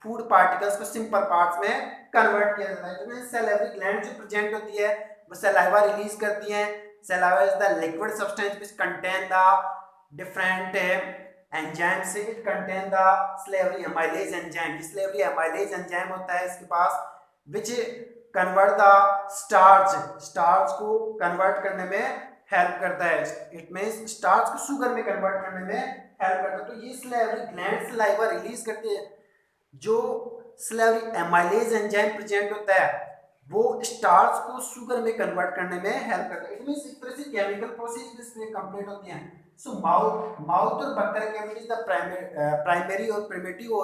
फूड पार्टिकल्स को सिंपल पार्ट्स में कन्वर्ट किया जाता है। इट मींस सैलिवरी ग्लैंड जो प्रेजेंट होती है वो सैलाइवा रिलीज करती है। Saliva is the liquid substance which contain the different enzymes, it contain the salivary amylase enzyme. Salivary amylase enzyme होता है इसके पास व्हिच कन्वर्ट द स्टार्च को कन्वर्ट करने में हेल्प करता है। इट मींस स्टार्च को शुगर में कन्वर्ट करने में हेल्प करता है। तो ये सैलिवरी ग्लैंड सलाइवा रिलीज करती है। जो सैलिवरी एमाइलेज एंजाइम प्रेजेंट होता है वो स्टार्च को शुगर में कन्वर्ट करने में हेल्प करता है। इट मींस एक तरह से केमिकल प्रोसेस इसमें कंप्लीट होती है। सो माउथ और buccal cavity is the primary और primitive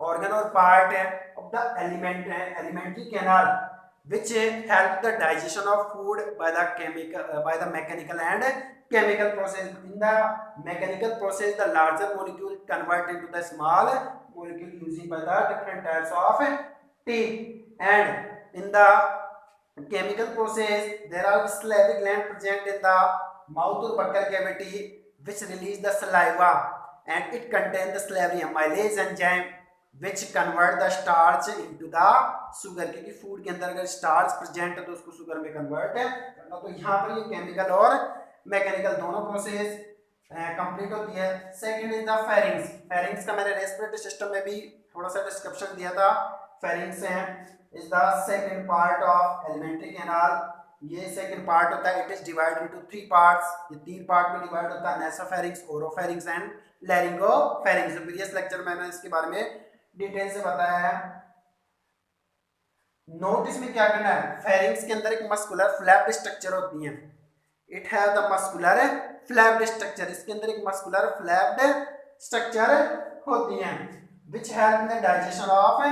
organ or part of the alimentary canal which help the digestion of food by the mechanical and chemical process. In the mechanical process the larger molecule convert into the small molecule using by the different types of teeth, and in the chemical process there are salivary gland present in the mouth or buccal cavity which release the saliva, and it contains the salivary amylase enzyme which convert the starch into the sugar। क्योंकि food के अंदर अगर starch present है तो उसको sugar में convert करना। तो यहाँ पर ये केमिकल और मैकेनिकल दोनों प्रोसेस कंप्लीट होती है। Second is the pharynx. Pharynx का मैंने रेस्पिरेटरी सिस्टम में भी थोड़ा सा डिस्क्रिप्शन दिया था। फेरिंग्स है is the second part of elementary canal. ये सेकंड पार्ट होता है। It is divided into 3 parts. ये 3 पार्ट में डिवाइड होता है, nasopharynx, oropharynx and laryngopharynx. Previous lecture में मैंने इसके बारे में डिटेल से बताया है। नोटिस में क्या करना है, फेरिंग्स के अंदर एक मस्कुलर फ्लैप्ड स्ट्रक्चर होती है। It have the muscular flapped structure. इसके अंदर एक मस्कुलर फ्लैप्ड स्ट्रक्चर होती है विच help in the digestion of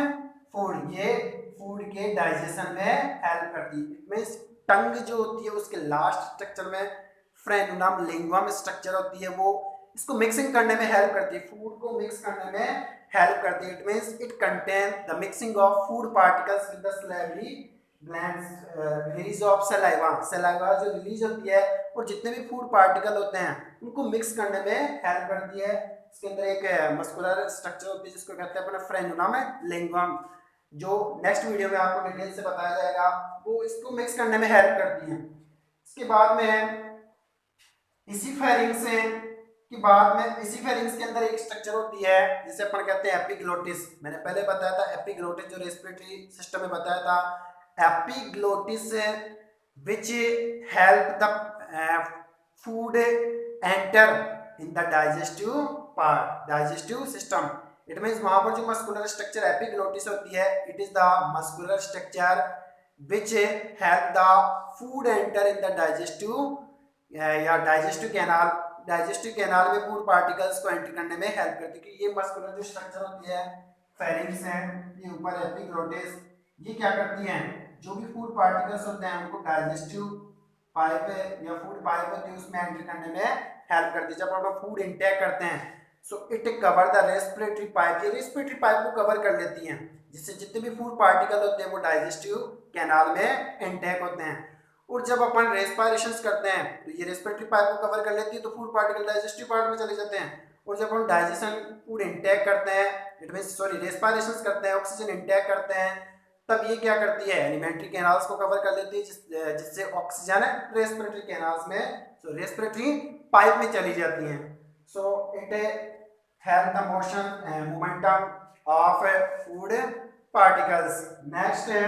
food. ये फूड के डाइजेशन में हेल्प करती है। इट मींस टंग जो होती है उसके लास्ट स्ट्रक्चर में फ्रेनुनम लिंगुम स्ट्रक्चर होती है, वो इसको मिक्सिंग करने में हेल्प करती है, फूड को मिक्स करने में हेल्प करती है। It means it contain the mixing of food particles with the salivary glands, release of saliva. Saliva जो रिलीज होती है और जितने भी फूड पार्टिकल होते हैं उनको मिक्स करने में हेल्प करती है। इसके अंदर एक मस्कुलर स्ट्रक्चर होती है जिसको कहते हैं अपना फ्रेनुनम लिंगुम, जो नेक्स्ट वीडियो में आपको डिटेल से बताया जाएगा। वो इसको मिक्स करने में हेल्प करती है। इसके बाद में इसी फेरिंग्स के बाद में इसी फेरिंग्स के अंदर एक स्ट्रक्चर होती है जिसे अपन कहते हैं एपिग्लोटिस। मैंने पहले बताया था एपिग्लोटिस जो रेस्पिरेटरी सिस्टम में बताया था। Epiglottis which help the food enter in the digestive part, digestive system. It means वहां पर जो मस्कुलर स्ट्रक्चर एपिग्लोटिस होती है, it is the muscular structure which help the food enter in the digestive या digestive canal. Digestive canal में food particles को enter करने में हेल्प करती है। कि ये मस्कुलर जो स्ट्रक्चर होती है फेरिंग्स है, ये ऊपर एपिग्लोटिस, ये क्या करती हैं, जो भी फूड पार्टिकल्स होते हैं उनको डाइजेस्टिव पाइप या फूड पाइप होती है उसमें एंटर करने में हेल्प करती है। जब हम फूड इंटेक करते हैं so it cover the respiratory pipe, ये रेस्पिरेटरी पाइप को कवर कर लेती हैं, जिससे जितने भी फूड पार्टिकल होते हैं वो डाइजेस्टिव कैनाल में इंटेक होते हैं। और जब अपन रेस्पिरेशन करते हैं तो ये रेस्पिरेटरी पाइप को कवर कर लेती है, तो फूड पार्टिकल डाइजेस्टिव पार्ट में चले जाते हैं। और जब हम डाइजेशन फूड इंटेक करते हैं, इट मींस सॉरी रेस्पिरेशन करते हैं, ऑक्सीजन इंटेक करते हैं, तब ये क्या करती है, एलिमेंट्री कैनाल्स को कवर कर लेती है, जिससे ऑक्सीजन रेस्पिरेटरी कैनाल्स में, सो रेस्पिरेटरी पाइप में चली जाती हैं। So it help the motion momentum of food particles. Next है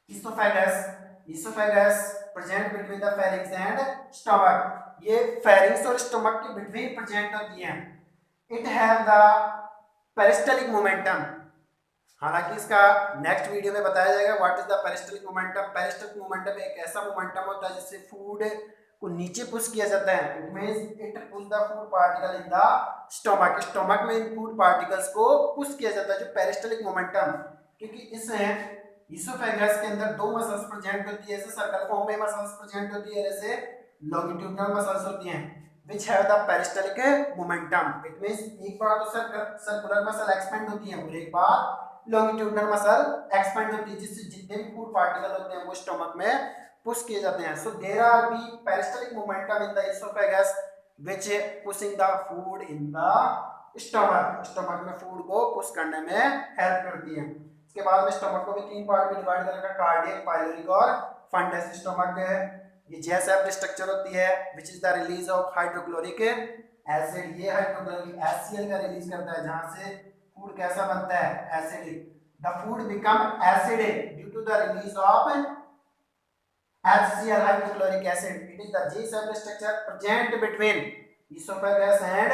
oesophagus. Oesophagus present between the pharynx and stomach, ये फेरिंग्स और स्टमक के बिटवीन प्रेजेंट होती है। It have the peristaltic momentum, हालांकि इसका नेक्स्ट वीडियो में बताया जाएगा what is the peristaltic momentum. Peristaltic momentum एक ऐसा मोमेंटम होता है जिससे फूड को नीचे पुश किया जाता है। It means it push the food particle in the stomach, stomach में इन फूड पार्टिकल्स को पुश किया जाता है, जो पेरिस्टलिक मोमेंटम। क्योंकि इसमें इसोफेगस के अंदर दो मसल्स प्रेजेंट होती है, जैसे सर्कल फॉर्म में मसल्स प्रेजेंट होती है, जैसे लॉन्गिट्यूडिनल मसल्स होती हैं which have the peristaltic momentum। it means एक बार तो सर्कुलर मसल एक्सपेंड होती है और एक बार लॉन्गिट्यूडिनल मसल एक्सपेंड होती है, जिससे जितने भी फूड पार्टिकल होते हैं वो स्टमक में पुश किए जाते हैं। So there are be peristaltic momentum in the oesophagus which pushing the food in the stomach, stomach में फूड को पुश करने में हेल्प करती है। इसके बाद में स्टमक को भी तीन पार्ट में डिवाइड कर रखा, कार्डियक, पाइलोरिक और फंडस। स्टमक ये जैसेप्ट स्ट्रक्चर होती है which is the release of hydrochloric acid, ये हाइड्रोक्लोरिक HCl का रिलीज करता है, जहां से फूड कैसा बनता है, acidic. The food become acidic due to the release of HCl hydrochloric acid. It is the G-shaped structure present between esophagus and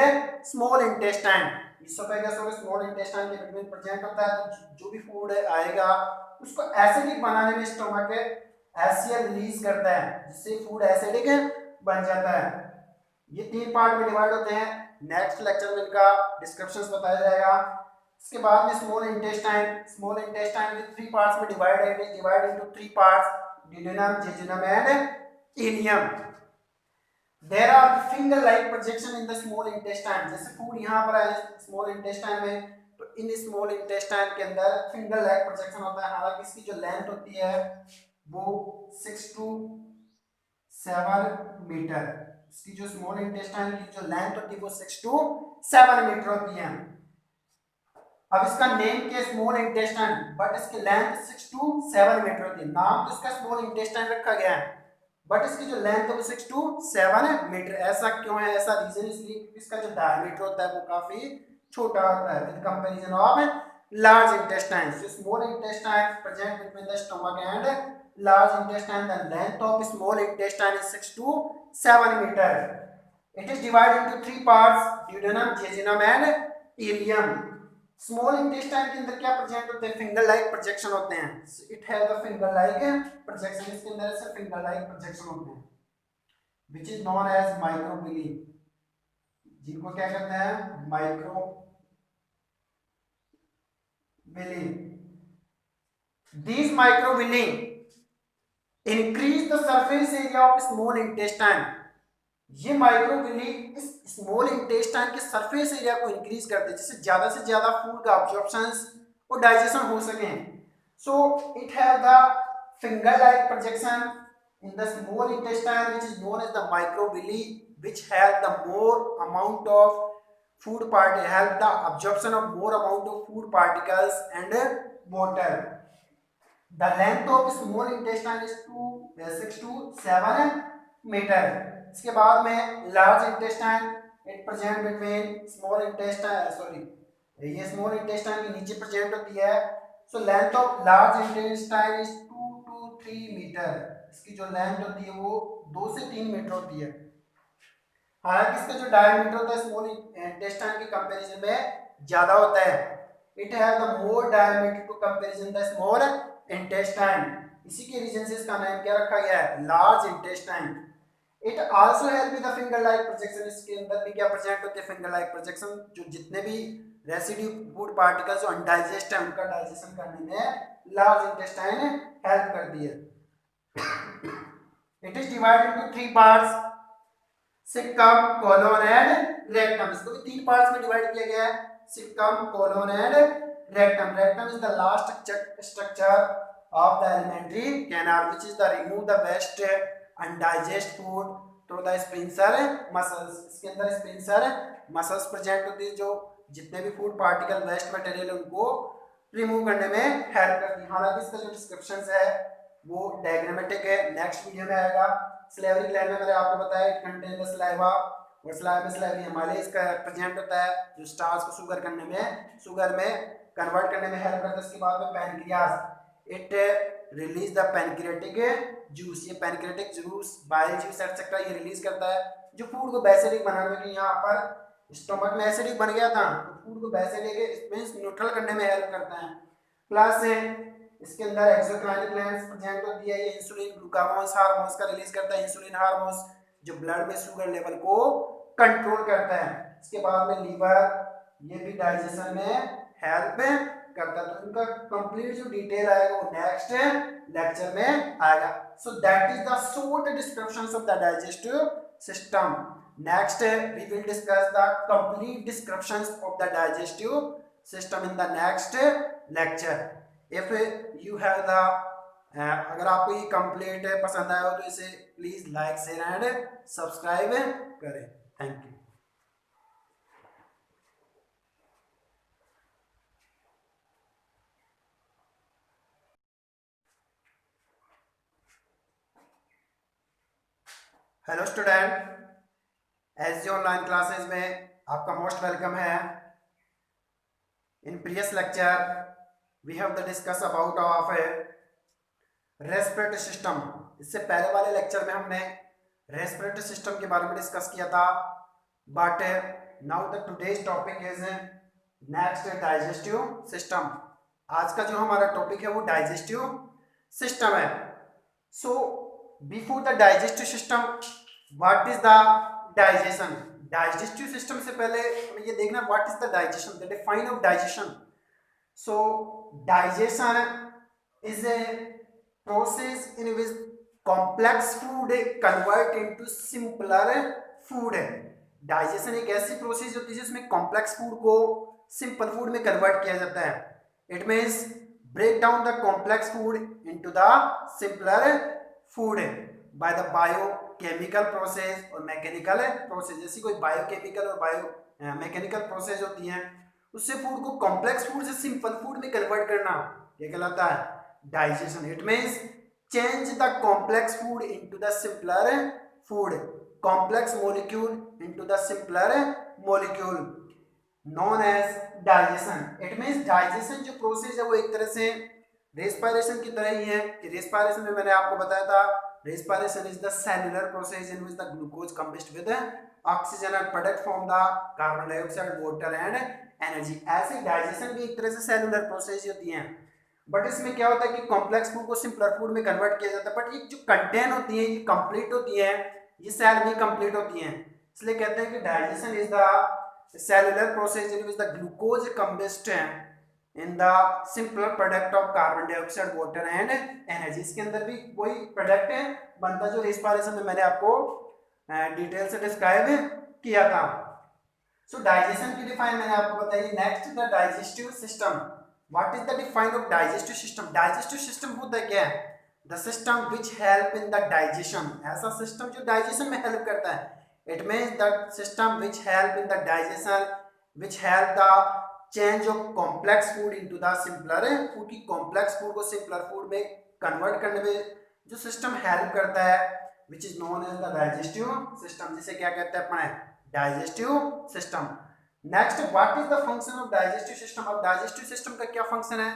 small intestine। esophagus और small intestine के बीच में प्रेजेंट होता है, तो जो भी फूड आएगा उसको एसिडिक बनाने में स्टमक HCl रिलीज करता है, जिससे फूड एसिडिक बन जाता है। ये तीन पार्ट में डिवाइड होते हैं, नेक्स्ट लेक्चर में इनका डिस्क्रिप्शंस बताया जाएगा। इसके बाद में small intestine, small intestine with three parts में डिवाइड है, it is divide into three parts, duodenum, jejunum and ileum। There are finger like projection in the small intestine। जैसे फूड यहाँ पर है स्मॉल इंटेस्टाइन में, तो इन स्मॉल इंटेस्टाइन के अंदर फिंगर लाइक प्रोजेक्शन होता है। हालांकि इसकी जो लेंथ होती है वो 6 to 7 मीटर, इसकी जो स्मॉल इंटेस्टाइन की जो लेंथ होती है वो 6 to 7 मीटर होती है। अब इसका नेम क्या, स्मॉल इंटेस्टाइन, बट इसकी लेंथ 6 to 7 मीटर होती है। नाम तो इसका स्मॉल इंटेस्टाइन रखा गया है, बट इसकी जो लेंथ है वो 6 to 7 मीटर। ऐसा क्यों है, ऐसा रीजन इसलिए क्योंकि इसका जो डायमीटर होता है वो काफी छोटा होता है with comparison of large intestine. So small intestine present between the stomach and large intestine, the length of small intestine is 6 to 7 meter। It is divided into three parts, duodenum, jejunum and ileum। Small intestine के अंदर क्या present होते हैं, finger like projection होते हैं। It have the finger like projection, इसके अंदर ऐसे फिंगर लाइक प्रोजेक्शन होते हैं which is known as microvilli, जिनको क्या कहते हैं, microvilli. These microvilli increase the surface area of small intestine। ये माइक्रोविली इस स्मॉल इंटेस्टाइन के सरफेस एरिया को इंक्रीज करते हैं, जिससे ज्यादा से ज्यादा फूड का अब्जॉर्प्शन और डाइजेशन हो सके। So it have the finger like projection in the small intestine which is known as the microvilli, which have the more amount of food particles, help the absorption of more amount of food particles and water। The length of small intestine is 6 to 7 meter। इसके बाद में large intestine, it present between small intestine, sorry ये small intestine के नीचे present होती है। So length of large intestine is 2 to 3 metre. इसकी जो लेंथ होती है वो 2 से 3 मीटर होती है। हालांकि इसका जो डायमीटर होता है स्मॉल इंटेस्टाइन के कंपैरिजन में ज्यादा होता है। It have the more diameter to comparison the small intestine, इसी के रीजन से इसका नाम क्या रखा गया है, large intestine. It also help with the finger like projection, इसके अंदर भी क्या प्रेजेंट होते हैं, फिंगर लाइक प्रोजेक्शन, जो जितने भी रेसिड्यू फूड पार्टिकल्स जो अनडाइजेस्ट है उनका डाइजेशन करने में लार्ज इंटेस्टाइन हेल्प करती है। It is divided into three parts, caecum, colon and rectum. इसको भी तीन पार्ट्स में डिवाइड किया गया है, caecum, colon and rectum. Rectum is the last structure of the alimentary canal which is the remove the waste undigest food through the sphincter muscles। इसके अंदर स्पिंसर muscles present होती है जो जितने भी फूड पार्टिकल वेस्ट मटेरियल उनको remove करने में हेल्प करती है। हालांकि इसका जो डिस्क्रिप्शन है वो डायग्रामेटिक है, नेक्स्ट वीडियो में आएगा। स्लेवरी ग्लैंड में मैंने आपको बताया इट कंटेन द सलाइवा, और सलाइवा स्लेवरी हिमालय इसका प्रेजेंट होता है जो स्टार्च को शुगर में कन्वर्ट करने में हेल्प करता है। इसके बाद में pancreas, it release the pancreatic juice, ये pancreatic juice bile juice etcetera ये रिलीज करता है जो फूड को बेसिडिक बनाने में, यहाँ पर स्टमक में एसिडिक बन गया था तो फूड को बेसिडिक मींस न्यूट्रल करने में हेल्प करता है। प्लस इसके अंदर एक्सोक्राइन ग्लैंड्स प्रेजेंट होती है, ये इंसुलिन ग्लूकागोन्स हार्मोन्स का रिलीज करता है, इंसुलिन हार्मोन्स जो ब्लड में शुगर लेवल को कंट्रोल करता है। इसके बाद में लीवर, ये भी डाइजेशन में हेल्प करता है। तो इनका कंप्लीट जो डिटेल आएगा वो नेक्स्ट लेक्चर में आएगा। So that is the short descriptions of the digestive system. Next we will discuss the complete descriptions of the digestive system in the next lecture. If you have the अगर आपको ये complete पसंद आया हो तो इसे please like share and subscribe करें। Thank you. Hello student, S online classes में आपका मोस्ट वेलकम है। In previous lecture we have the discuss about of respiratory system. इससे पहले वाले लेक्चर में हमने रेस्पिरेटरी सिस्टम के बारे में डिस्कस किया था, but now the today's topic is next digestive system. आज का जो हमारा टॉपिक है वो डाइजेस्टिव सिस्टम है। So before the digestive system what is the digestion. Digestive system से पहले हमें ये देखना what is the digestion, the define of digestion. So digestion is a process in which complex food convert into simpler food. Digestion एक ऐसी process होती है जिसमें कॉम्प्लेक्स फूड को सिंपल फूड में कन्वर्ट किया जाता है। It means break down the complex food into the simpler food by the biochemical process और मैकेनिकल प्रोसेस। जैसी कोई बायोकेमिकल और बायो मैकेनिकल प्रोसेस होती हैं उससे फूड को कॉम्प्लेक्स फूड से सिंपल फूड में कन्वर्ट करना, ये कहलाता है digestion. It means change the complex food into the simpler food, complex molecule into the simpler molecule known as digestion. It means digestion जो प्रोसेस है वो एक तरह से रेस्पिरेशन की तरह ही है कि रेस्पिरेशन में मैंने आपको बताया था respiration is the cellular process in which the glucose combust with oxygen and product from the carbon dioxide water and energy. ऐसे डाइजेशन भी एक तरह से सेलुलर प्रोसेस होती हैं, बट इसमें क्या होता है कि कॉम्प्लेक्स फूड को सिंपलर फूड में कन्वर्ट किया जाता है। बट ये जो कंटेंट होती है ये कंप्लीट होती है, ये सेल में कंप्लीट होती हैं, इसलिए कहते हैं कि digestion is the cellular process in which the glucose combust in the simple product of carbon dioxide water and energy. इसके अंदर भी वही प्रोडक्ट है बनता जो रेस्पिरेशन में मैंने आपको डिटेल से डिस्क्राइब किया था। सो डाइजेशन की डिफाइन मैंने आपको बताई। Next the digestive system. What is the define of digestive system. Digestive system होता क्या है? The system which help in the digestion, ऐसा सिस्टम जो डाइजेशन में हेल्प करता है। It means the system which help in the digestion which help the change of complex food into the simpler food, की complex food को simpler food में convert करने में जो सिस्टम हेल्प करता है which is known as the digestive system, जिसे क्या कहते हैं अपने digestive system. Next what is the function of digestive system. अब डाइजेस्टिव सिस्टम का क्या फंक्शन है?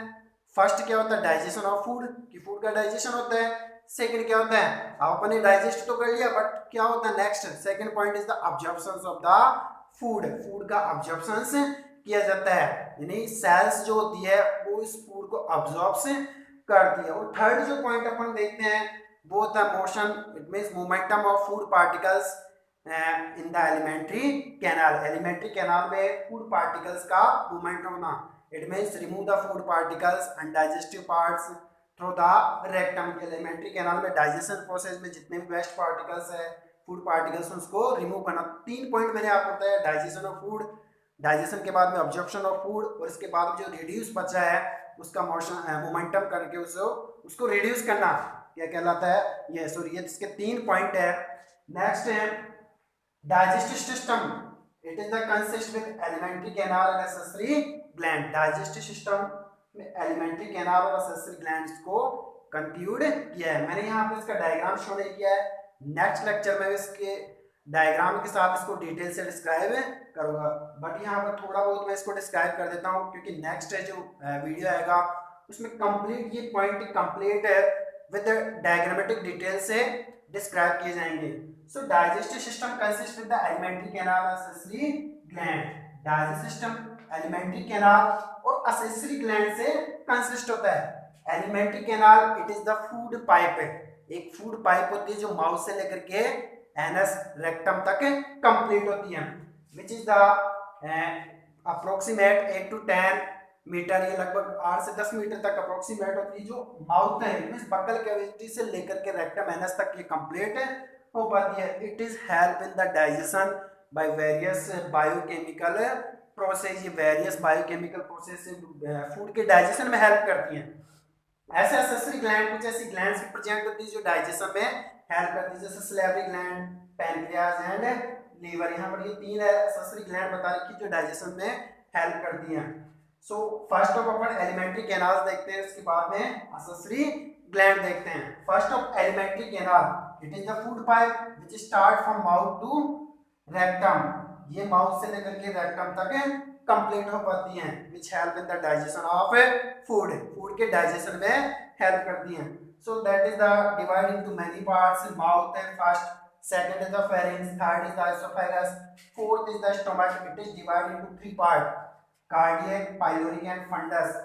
फर्स्ट क्या होता है? डाइजेशन ऑफ फूड, कि फूड का डाइजेशन होता है। सेकंड क्या होता है? आपने डाइजेस्ट तो कर लिया बट क्या होता है next? Second point is the absorption of the food, food का अब्जॉर्प्शन किया जाता है, यानी सेल्स जो होती है वो इस फूड को अब्जॉर्ब करती है। और थर्ड जो पॉइंट अपन देखते हैं वो the motion, it means momentum of food particles in the alimentary canal. Alimentary canal में फूड पार्टिकल्स का मूवमेंट होना, it means remove the food particles undigestive parts through the rectum. Alimentary canal में digestion process में जितने भी waste particles है food particles उसको remove करना। 3 पॉइंट मैंने आपको बताया, डाइजेशन ऑफ फूड, डाइजेशन के बाद में ऑब्जॉर्प्शन ऑफ फूड, और इसके बाद जो रिड्यूस बचा है उसका मोशन मोमेंटम करके उसको रिड्यूस करना क्या कहलाता है, ये सॉरी ये इसके 3 पॉइंट है। नेक्स्ट है digestive system, it is the consist with alimentary canal and accessory gland. Digestive system में एलिमेंट्री कैनाल और एक्सेसरी ग्लैंड्स को कंक्लूड किया है। मैंने यहाँ पे इसका डायग्राम शो नहीं किया है, नेक्स्ट लेक्चर में इसके डायग्राम के साथ इसको डिटेल से डिस्क्राइब करूंगा, बट यहाँ पर थोड़ा बहुत मैं इसको डिस्क्राइब कर देता हूँ क्योंकि नेक्स्ट जो वीडियो आएगा उसमें कंप्लीट ये point complete with diagrammatic detail से डिस्क्राइब किए जाएंगे। So digestive system consist with the elementary canal और accessory gland. Digestive system elementary canal और एक्सेसरी ग्लैंड से कंसिस्ट होता है। Elementary canal it is the food pipe, एक फूड पाइप होती है जो माउथ से लेकर के एनस रेक्टम तक कंप्लीट होती है, which is the approximate 8 to 10 metre, ये लगभग 8 से 10 मीटर तक अप्रोक्सीमेट होती है। जो माउथ है मींस बकल कैविटी से लेकर के रेक्टम एनस तक ये कंप्लीट हो पाती है। It is help in the digestion by various biochemical process, ये वेरियस बायोकेमिकल प्रोसेस से फूड के डाइजेशन में हेल्प करती हैं। ऐसे एक्सेसरी ग्लैंड कुछ ऐसी ग्लैंड्स भी प्रेजेंट होती है जो डाइजेशन में हेल्प करती है, जैसे salivary gland, pancreas and liver. यहाँ पर ये 3 एक्सेसरी ग्लैंड बता रखी जो डाइजेशन में हेल्प करती हैं। सो फर्स्ट ऑफ अपन एलिमेंट्री कैनाल देखते हैं, उसके बाद में एक्सेसरी ग्लैंड देखते हैं। First of elementary canal, it is the food pipe which start from mouth to rectum. ये माउथ से लेकर के रेक्टम तक कंप्लीट हो पाती हैं, which help in the digestion of food, food के डाइजेशन में हेल्प करती हैं। So that is the divide into many parts, mouth है first, second is the pharynx, third is the oesophagus, fourth is the stomach. It is divided into 3 part, cardiac, pyloric and fundus.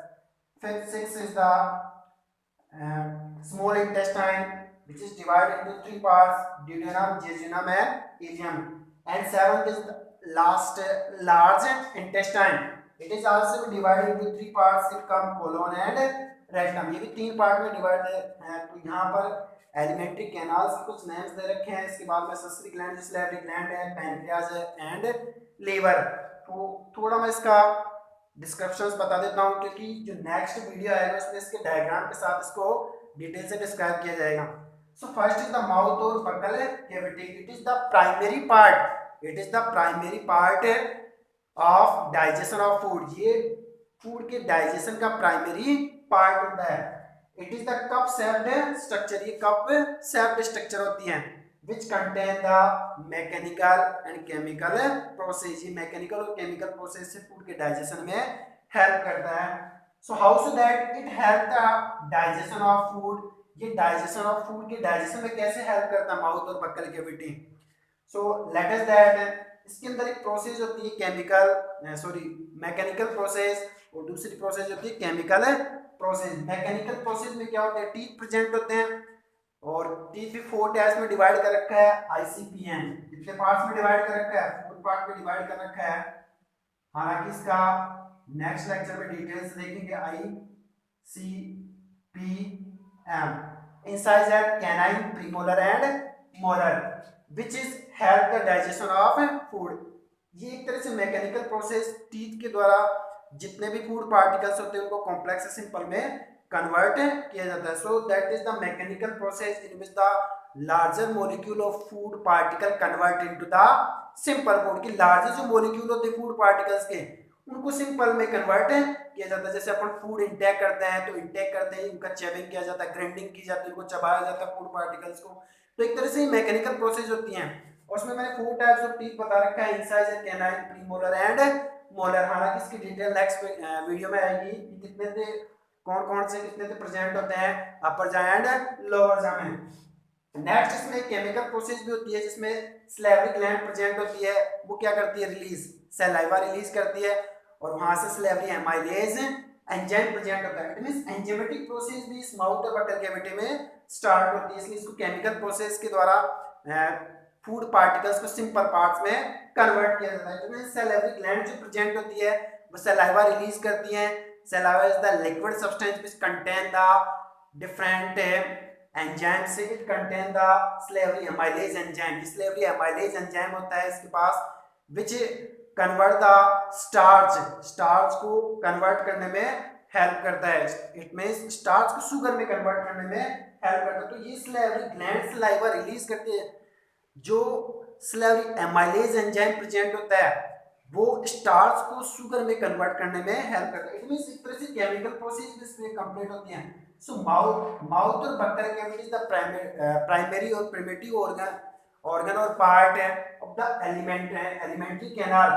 Fifth, six is the small intestine which is divided into 3 parts, duodenum, jejunum and ileum. And seventh is the last large intestine, it is also divided into 3 parts, cecum, colon and rectum। ये भी 3 part में divide है। तो यहाँ पर elementary canals के कुछ names दे रखे हैं, इसके बाद में एक्सेसरी ग्लैंड, सलेवरी ग्लैंड है, पैनक्रियाज है एंड लीवर। तो थोड़ा मैं इसका डिस्क्रिप्शंस बता देता हूँ क्योंकि जो नेक्स्ट वीडियो आएगा उसमें इसके डायग्राम के साथ इसको डिटेल से डिस्क्राइब किया जाएगा। So first is the mouth और buccal cavity, it is the primary part, it is the primary part of digestion of food. ये फूड के डाइजेशन का प्राइमरी पार्ट होता है। It is the cup shaped structure, ये cup shaped structure होती है which contain the mechanical and chemical process। ये mechanical और chemical process से food के digestion में help करता है। so how so that it help the digestion of food, ये digestion of food के digestion में कैसे help करता है mouth और buccal cavity। so let us that इसके अंदर एक process होती है chemical mechanical process और दूसरी process होती है chemical process। mechanical process में क्या होता है, teeth present होते हैं और टीथ भी 4 टाइप्स में डिवाइड कर रखा है। आईसीपीएन कितने पार्ट्स में डिवाइड कर रखा है, 4 पार्ट में डिवाइड कर रखा है। हालांकि इसका नेक्स्ट लेक्चर में डिटेल्स देखेंगे। I C P M incise eight canine, premolar and molar which is help the digestion of food. ये एक तरह से मैकेनिकल प्रोसेस, टीथ के द्वारा जितने भी फूड पार्टिकल्स होते हैं उनको कॉम्प्लेक्स से सिंपल में कन्वर्ट किया जाता है। सो that is the mechanical process in which the larger molecule of food particle convert into the simple food. की लार्जर जो मॉलिक्यूल होते हैं फूड पार्टिकल्स के उनको सिंपल में कन्वर्ट किया जाता है। जैसे अपन फूड इंटेक करते हैं तो इंटेक करते हैं उनका चेविंग किया जाता है, ग्राइंडिंग की जाती है, उनको चबाया जाता है फूड पार्टिकल्स को। तो एक तरह से मैकेनिकल प्रोसेस होती हैं। और उसमें मैंने 4 टाइप्स ऑफ टीथ बता रखा है, incisor, canine, premolar and molar. हालांकि इसकी डिटेल नेक्स्ट वीडियो में आएगी कितने थे, कौन से कितने प्रेजेंट होते हैं अपर जा एंड लोअर जा में। नेक्स्ट इसमें केमिकल प्रोसेस भी होती है जिसमें सलेवरी ग्लैंड प्रेजेंट होती है। वो क्या करती है, रिलीज सलाइवा रिलीज करती है और वहां से सलेवरी एमाइलेज एंजाइम प्रेजेंट होता है। इट मींस एंजाइमेटिक प्रोसेस भी इस माउथ और बकल कैविटी में स्टार्ट होती है, इसलिए इसको केमिकल प्रोसेस के द्वारा फूड पार्टिकल्स को सिंपल पार्ट्स में कन्वर्ट किया जाता है। तो सलाइवरी ग्लैंड जो प्रेजेंट होती है वो सलाइवा रिलीज करती है। Saliva is the liquid substance which contain the different enzyme से it contain the salivary amylase enzyme, salivary amylase enzyme होता है इसके पास, which convert the starch, starch को कन्वर्ट करने में हेल्प करता है। इट मींस स्टार्च को शुगर में कन्वर्ट करने में हेल्प करता है। तो ये स्लेवरी ग्लैंड सलाइवा रिलीज करती है। जो स्लेवरी एमाइलेज एंजाइम प्रेजेंट होता है वो स्टार्च को शुगर में कन्वर्ट करने में हेल्प करता है। इट मींस एक तरह से केमिकल प्रोसेस इसमें कंप्लीट होती है। सो माउथ और बक्कर कैविटी द प्राइमरी और primitive organ or part of the alimentary canal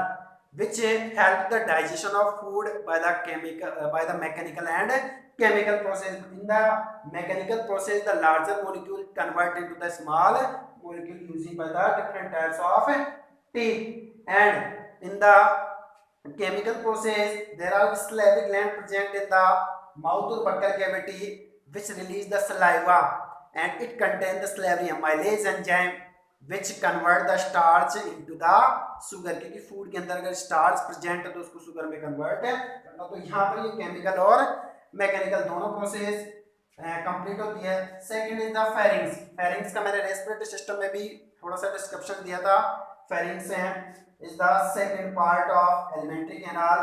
which help the digestion of food by the mechanical and chemical process. In the mechanical process the larger molecule convert into the small molecule using by the different types of teeth, and in the chemical process there are salivary gland present in the mouth or buccal cavity which release the saliva, and it contains the salivary amylase enzyme which convert the starch into the sugar, क्योंकि food के अंदर अगर starch present है तो उसको sugar में convert करना। तो यहाँ पर ये केमिकल और मैकेनिकल दोनों प्रोसेस कंप्लीट होती है। Second is the pharynx. Pharynx का मैंने रेस्पिरेटरी सिस्टम में भी थोड़ा सा डिस्क्रिप्शन दिया था। फेरिंग्स है is the second part of elementary canal.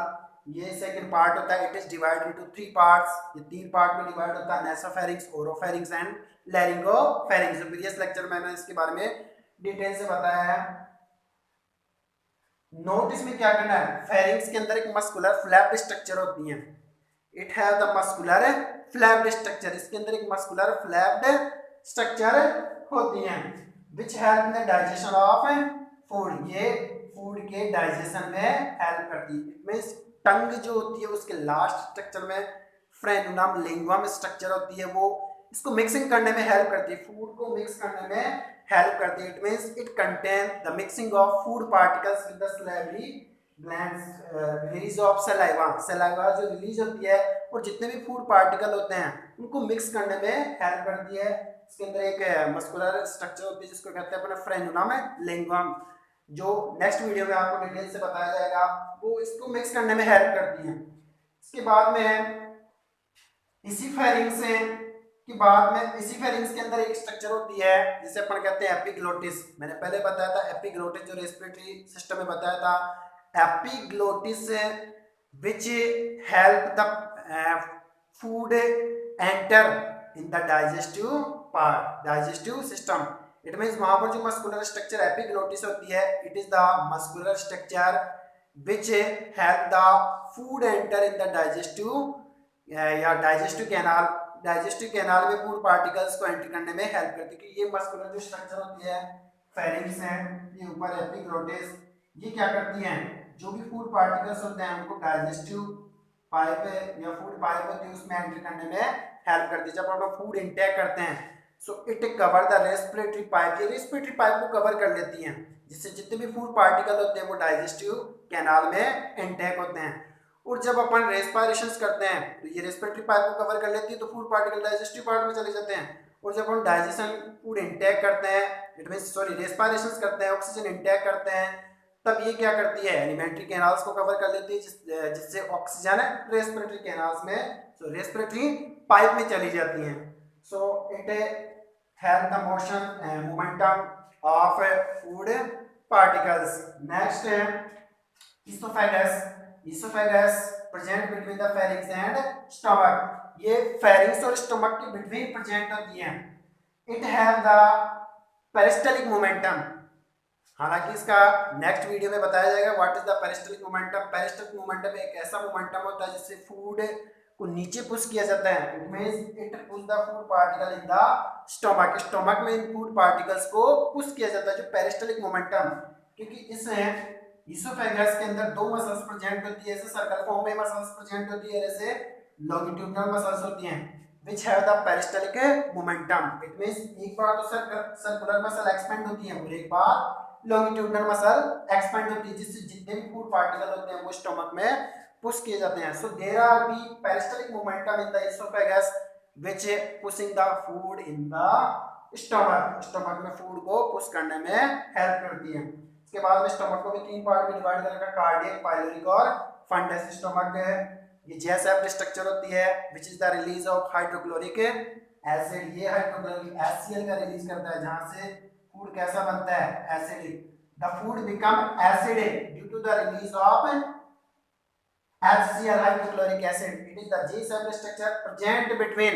ये सेकंड पार्ट होता है। It is divided into three parts. ये तीन पार्ट में डिवाइड होता है, nasopharynx, oropharynx and laryngopharynx. Previous lecture में मैंने इसके बारे में डिटेल से बताया है। नोट इसमें क्या करना है, फेरिंग्स के अंदर एक मस्कुलर फ्लैप्ड स्ट्रक्चर होती है। It have the muscular flapped structure, इसके अंदर एक मस्कुलर फ्लैप्ड स्ट्रक्चर होती है which help the digestion of food. ये फूड के डाइजेशन में हेल्प करती है। इट मींस टंग जो होती है उसके लास्ट स्ट्रक्चर में फ्रेनुलम लिंगुम स्ट्रक्चर होती है, वो इसको मिक्सिंग करने में हेल्प करती है, फूड को मिक्स करने में हेल्प करती है। It means it contain the mixing of food particles with the salivary glands, release of saliva, saliva जो रिलीज होती है और जितने भी फूड पार्टिकल होते हैं उनको मिक्स करने में हेल्प करती है। इसके अंदर एक मस्कुलर स्ट्रक्चर होती है जिसको कहते हैं अपना फ्रेनुलम लिंगुम, जो नेक्स्ट वीडियो में आपको डिटेल से बताया जाएगा, वो इसको मिक्स करने में हेल्प करती है। इसके बाद में इसी फेरिंग्स इसी फेरिंग्स के अंदर एक स्ट्रक्चर होती है जिसे अपन कहते हैं एपिग्लोटिस। मैंने पहले बताया था एपिग्लोटिस जो रेस्पिरेटरी सिस्टम में बताया था। Epiglottis which help the food enter in the digestive part, digestive system. It means वहां पर जो मस्कुलर स्ट्रक्चर एपिग्लोटिस होती है, it is the muscular structure which help the food enter in the digestive या digestive canal. Digestive canal में food particles को enter करने में हेल्प करती है। कि ये मस्कुलर जो स्ट्रक्चर होती है फेरिंग्स है, ये ऊपर एपिग्लोटिस, ये क्या करती हैं, जो भी फूड पार्टिकल्स होते हैं उनको डाइजेस्टिव पाइप या फूड पाइप होती है उसमें एंटर करने में हेल्प करती है। जब हम लोग फूड इंटेक करते हैं so it cover the respiratory pipe, ये रेस्पिरेटरी पाइप को कवर कर लेती हैं जिससे जितने भी फूड पार्टिकल होते हैं वो डाइजेस्टिव कैनाल में इंटेक होते हैं। और जब अपन रेस्पिरेशन करते हैं तो ये रेस्पिरेटरी पाइप को कवर कर लेती है तो फूड पार्टिकल डाइजेस्टिव पार्ट में चले जाते हैं। और जब हम डाइजेशन फूड इंटेक करते हैं, इट मींस रेस्पिरेशन करते हैं, ऑक्सीजन इंटेक करते हैं, तब ये क्या करती है, एलिमेंट्री कैनाल्स को कवर कर लेती है जिससे ऑक्सीजन रेस्पिरेटरी कैनाल्स में रेस्पिरेटरी पाइप में चली जाती हैं। So it help the motion momentum of food particles. Next है oesophagus. Oesophagus present between the pharynx and stomach. ये फेरिंग्स और स्टमक के बिटवीन प्रेजेंट होती है। It have the peristaltic momentum. हालांकि इसका नेक्स्ट वीडियो में बताया जाएगा what is the peristaltic momentum. Peristaltic momentum एक ऐसा मोमेंटम होता है जिससे फूड को नीचे पुश किया जाता है। It means it push the food particle in the stomach, stomach में इन फूड पार्टिकल्स को पुश किया जाता है, जो पेरिस्टलिक मोमेंटम। क्योंकि इसमें इसोफेगस के अंदर दो मसल्स प्रेजेंट होती है, ऐसे सर्कल फॉर्म में मसल्स प्रेजेंट होती है, ऐसे लॉन्गिट्यूडिनल मसल्स होती हैं which have the peristaltic momentum. It means एक बार तो सर्कुलर मसल एक्सपेंड होती है और एक बार लॉन्गिट्यूडिनल मसल एक्सपेंड होती है जिससे जितने भी फूड पार्टिकल होते हैं वो स्टमक में पुश किए जाते हैं। So there are be peristaltic momentum in the oesophagus which pushing the food in the stomach, stomach में फूड को पुश करने में हेल्प करती है। इसके बाद में स्टमक को भी तीन पार्ट में डिवाइड कर रखा, कार्डियक, पाइलोरिक और फंडस। स्टमक ये जैसेप्ट स्ट्रक्चर होती है which is the release of hydrochloric acid, ये हाइड्रोक्लोरिक HCl का रिलीज करता है, जहां से फूड कैसा बनता है, acidic. The food become acidic due to the release of HCl hydrochloric acid. It is the G7 structure present between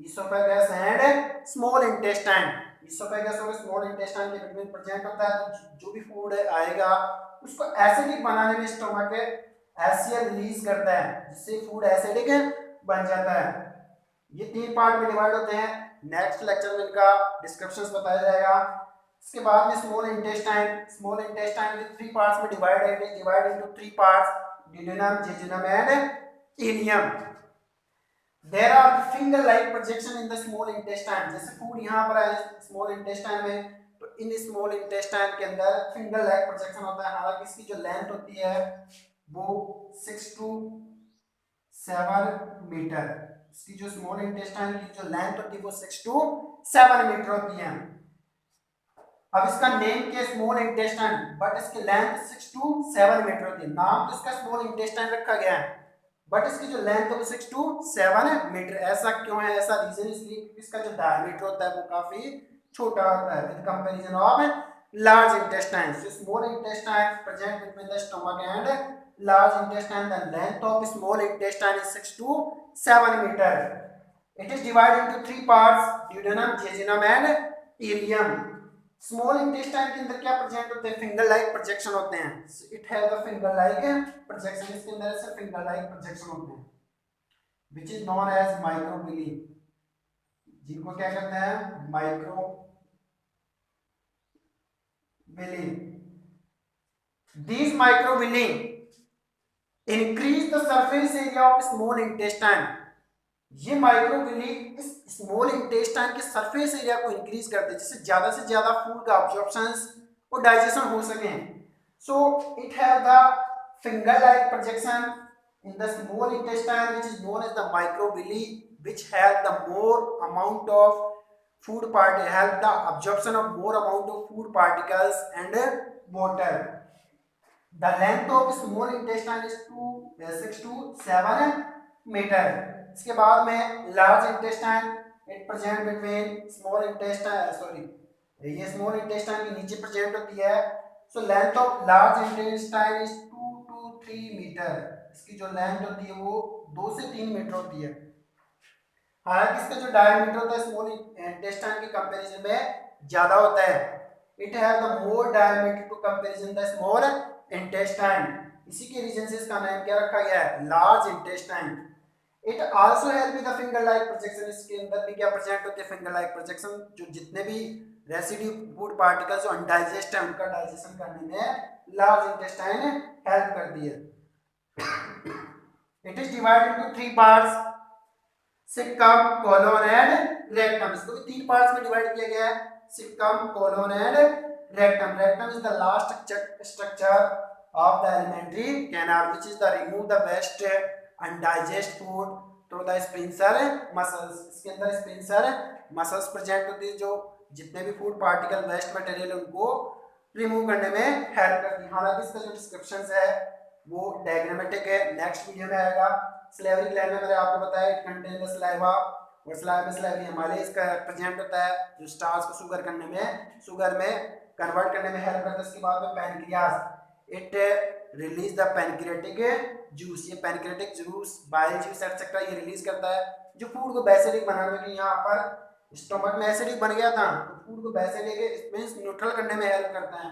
esophagus and small intestine. esophagus और small intestine के between present होता है, तो जो भी फूड आएगा उसको एसिडिक बनाने में स्टोमक HCl रिलीज करता है, जिससे फूड एसिडिक बन जाता है। ये 3 पार्ट में डिवाइड होते हैं। नेक्स्ट लेक्चर में इनका डिस्क्रिप्शंस बताया जाएगा। इसके बाद में स्मॉल इंटेस्टाइन विद 3 पार्ट्स में डिवाइड है। It is divided into 3 parts, duodenum, jejunum and ileum. There are finger like projection in the small intestine. जैसे फूड यहाँ पर है स्मॉल इंटेस्टाइन में, तो इन स्मॉल इंटेस्टाइन के अंदर फिंगर लाइक प्रोजेक्शन होता है। हालांकि इसकी जो लेंथ होती है वो 6 to 7 मीटर, इसकी जो स्मॉल इंटेस्टाइन की जो लेंथ होती है वो 6 to 7 मीटर होती है। अब इसका नेम क्या, स्मॉल इंटेस्टाइन, बट इसकी लेंथ 6 to 7 मीटर होती है। नाम तो इसका स्मॉल इंटेस्टाइन रखा गया है, बट इसकी जो लेंथ है वो 6 to 7 मीटर। ऐसा क्यों है? ऐसा रीजन इसलिए क्योंकि इसका जो डायमीटर होता है वो काफी छोटा होता है with comparison of large intestine. So small intestine present between the stomach and large intestine. The length of small intestine is 6 to 7 metre. It is divided into 3 parts, duodenum, jejunum and ileum. Small intestine के अंदर क्या present होते हैं? Finger like projection होते हैं। It have the finger like projection, इसके अंदर ऐसे फिंगर लाइक प्रोजेक्शन होते हैं which is known as microvilli, जिनको क्या कहते हैं? Microvilli. These microvilli increase the surface area of small intestine. ये माइक्रोविली इस स्मॉल इंटेस्टाइन के सरफेस एरिया को इंक्रीज करते हैं, जिससे ज्यादा से ज्यादा फूड का अब्जॉर्प्शन और डाइजेशन हो सके। So it have the finger like projection in the small intestine which is known as the microvilli, which have the more amount of food particles, help the absorption of more amount of food particles and water. The length of small intestine is 6 to 7 metre. इसके बाद में large intestine, it present between small intestine, sorry ये small intestine के नीचे present होती है। So length of large intestine is 2 to 3 metre. इसकी जो लेंथ होती है वो 2 से 3 मीटर होती है। हालांकि इसका जो डायमीटर होता है स्मॉल इंटेस्टाइन के कंपैरिजन में ज्यादा होता है। It have the more diameter to comparison the small intestine. इसी के रीजन से इसका नाम क्या रखा गया है? Large intestine. It also help with the finger like projection. इसके अंदर भी क्या प्रेजेंट होते हैं? फिंगर लाइक प्रोजेक्शन, जो जितने भी रेसिड्यू फूड पार्टिकल्स जो अनडाइजेस्ट है उनका डाइजेशन करने में लार्ज इंटेस्टाइन हेल्प करती है। It is divided into 3 parts, caecum, colon and rectum. इसको भी 3 पार्ट्स में डिवाइड किया गया है, caecum, colon and rectum. Rectum is the last structure of the alimentary canal which is the remove the waste undigest food through the sphincter muscles। इसके अंदर स्पिंसर muscles present होती है जो जितने भी फूड पार्टिकल वेस्ट मटेरियल उनको remove करने में हेल्प करती है। हालांकि इसका जो डिस्क्रिप्शन है वो डायग्रामेटिक है, नेक्स्ट वीडियो में आएगा। स्लेवरी ग्लैंड में मैंने आपको बताया इट कंटेन द सलाइवा, और सलाइवा स्लेवरी हेमाइलेज का प्रेजेंट होता है जो स्टार्च को शुगर में कन्वर्ट करने में हेल्प करता है। इसके बाद में pancreas, it release the pancreatic juice. ये pancreatic juice, bile juice etcetera ये रिलीज करता है जो फूड को बेसिडिक बनाने में, यहाँ पर स्टमक में एसिडिक बन गया था तो फूड को बेसिडिक मींस न्यूट्रल करने में हेल्प करता है।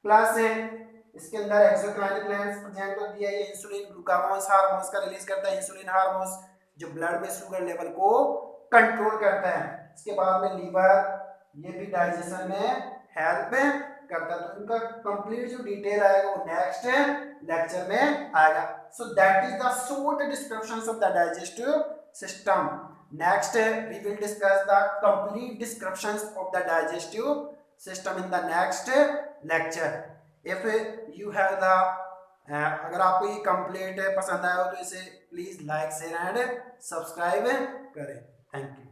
प्लस इसके अंदर एक्सोक्राइनिक ग्लैंड्स प्रेजेंट होती है, ये इंसुलिन, ग्लूकागोन हार्मोन्स का रिलीज करता है। इंसुलिन हार्मोन्स जो ब्लड में शुगर लेवल को कंट्रोल करता है। इसके बाद में लीवर, ये भी डाइजेशन में हेल्प करता है। तो इनका कंप्लीट जो डिटेल आएगा वो नेक्स्ट लेक्चर में आएगा। So that is the short descriptions of the digestive system. Next we will discuss the complete descriptions of the digestive system in the next lecture. If you have the अगर आपको ये complete पसंद आया हो तो इसे please like, share and subscribe करें। Thank you.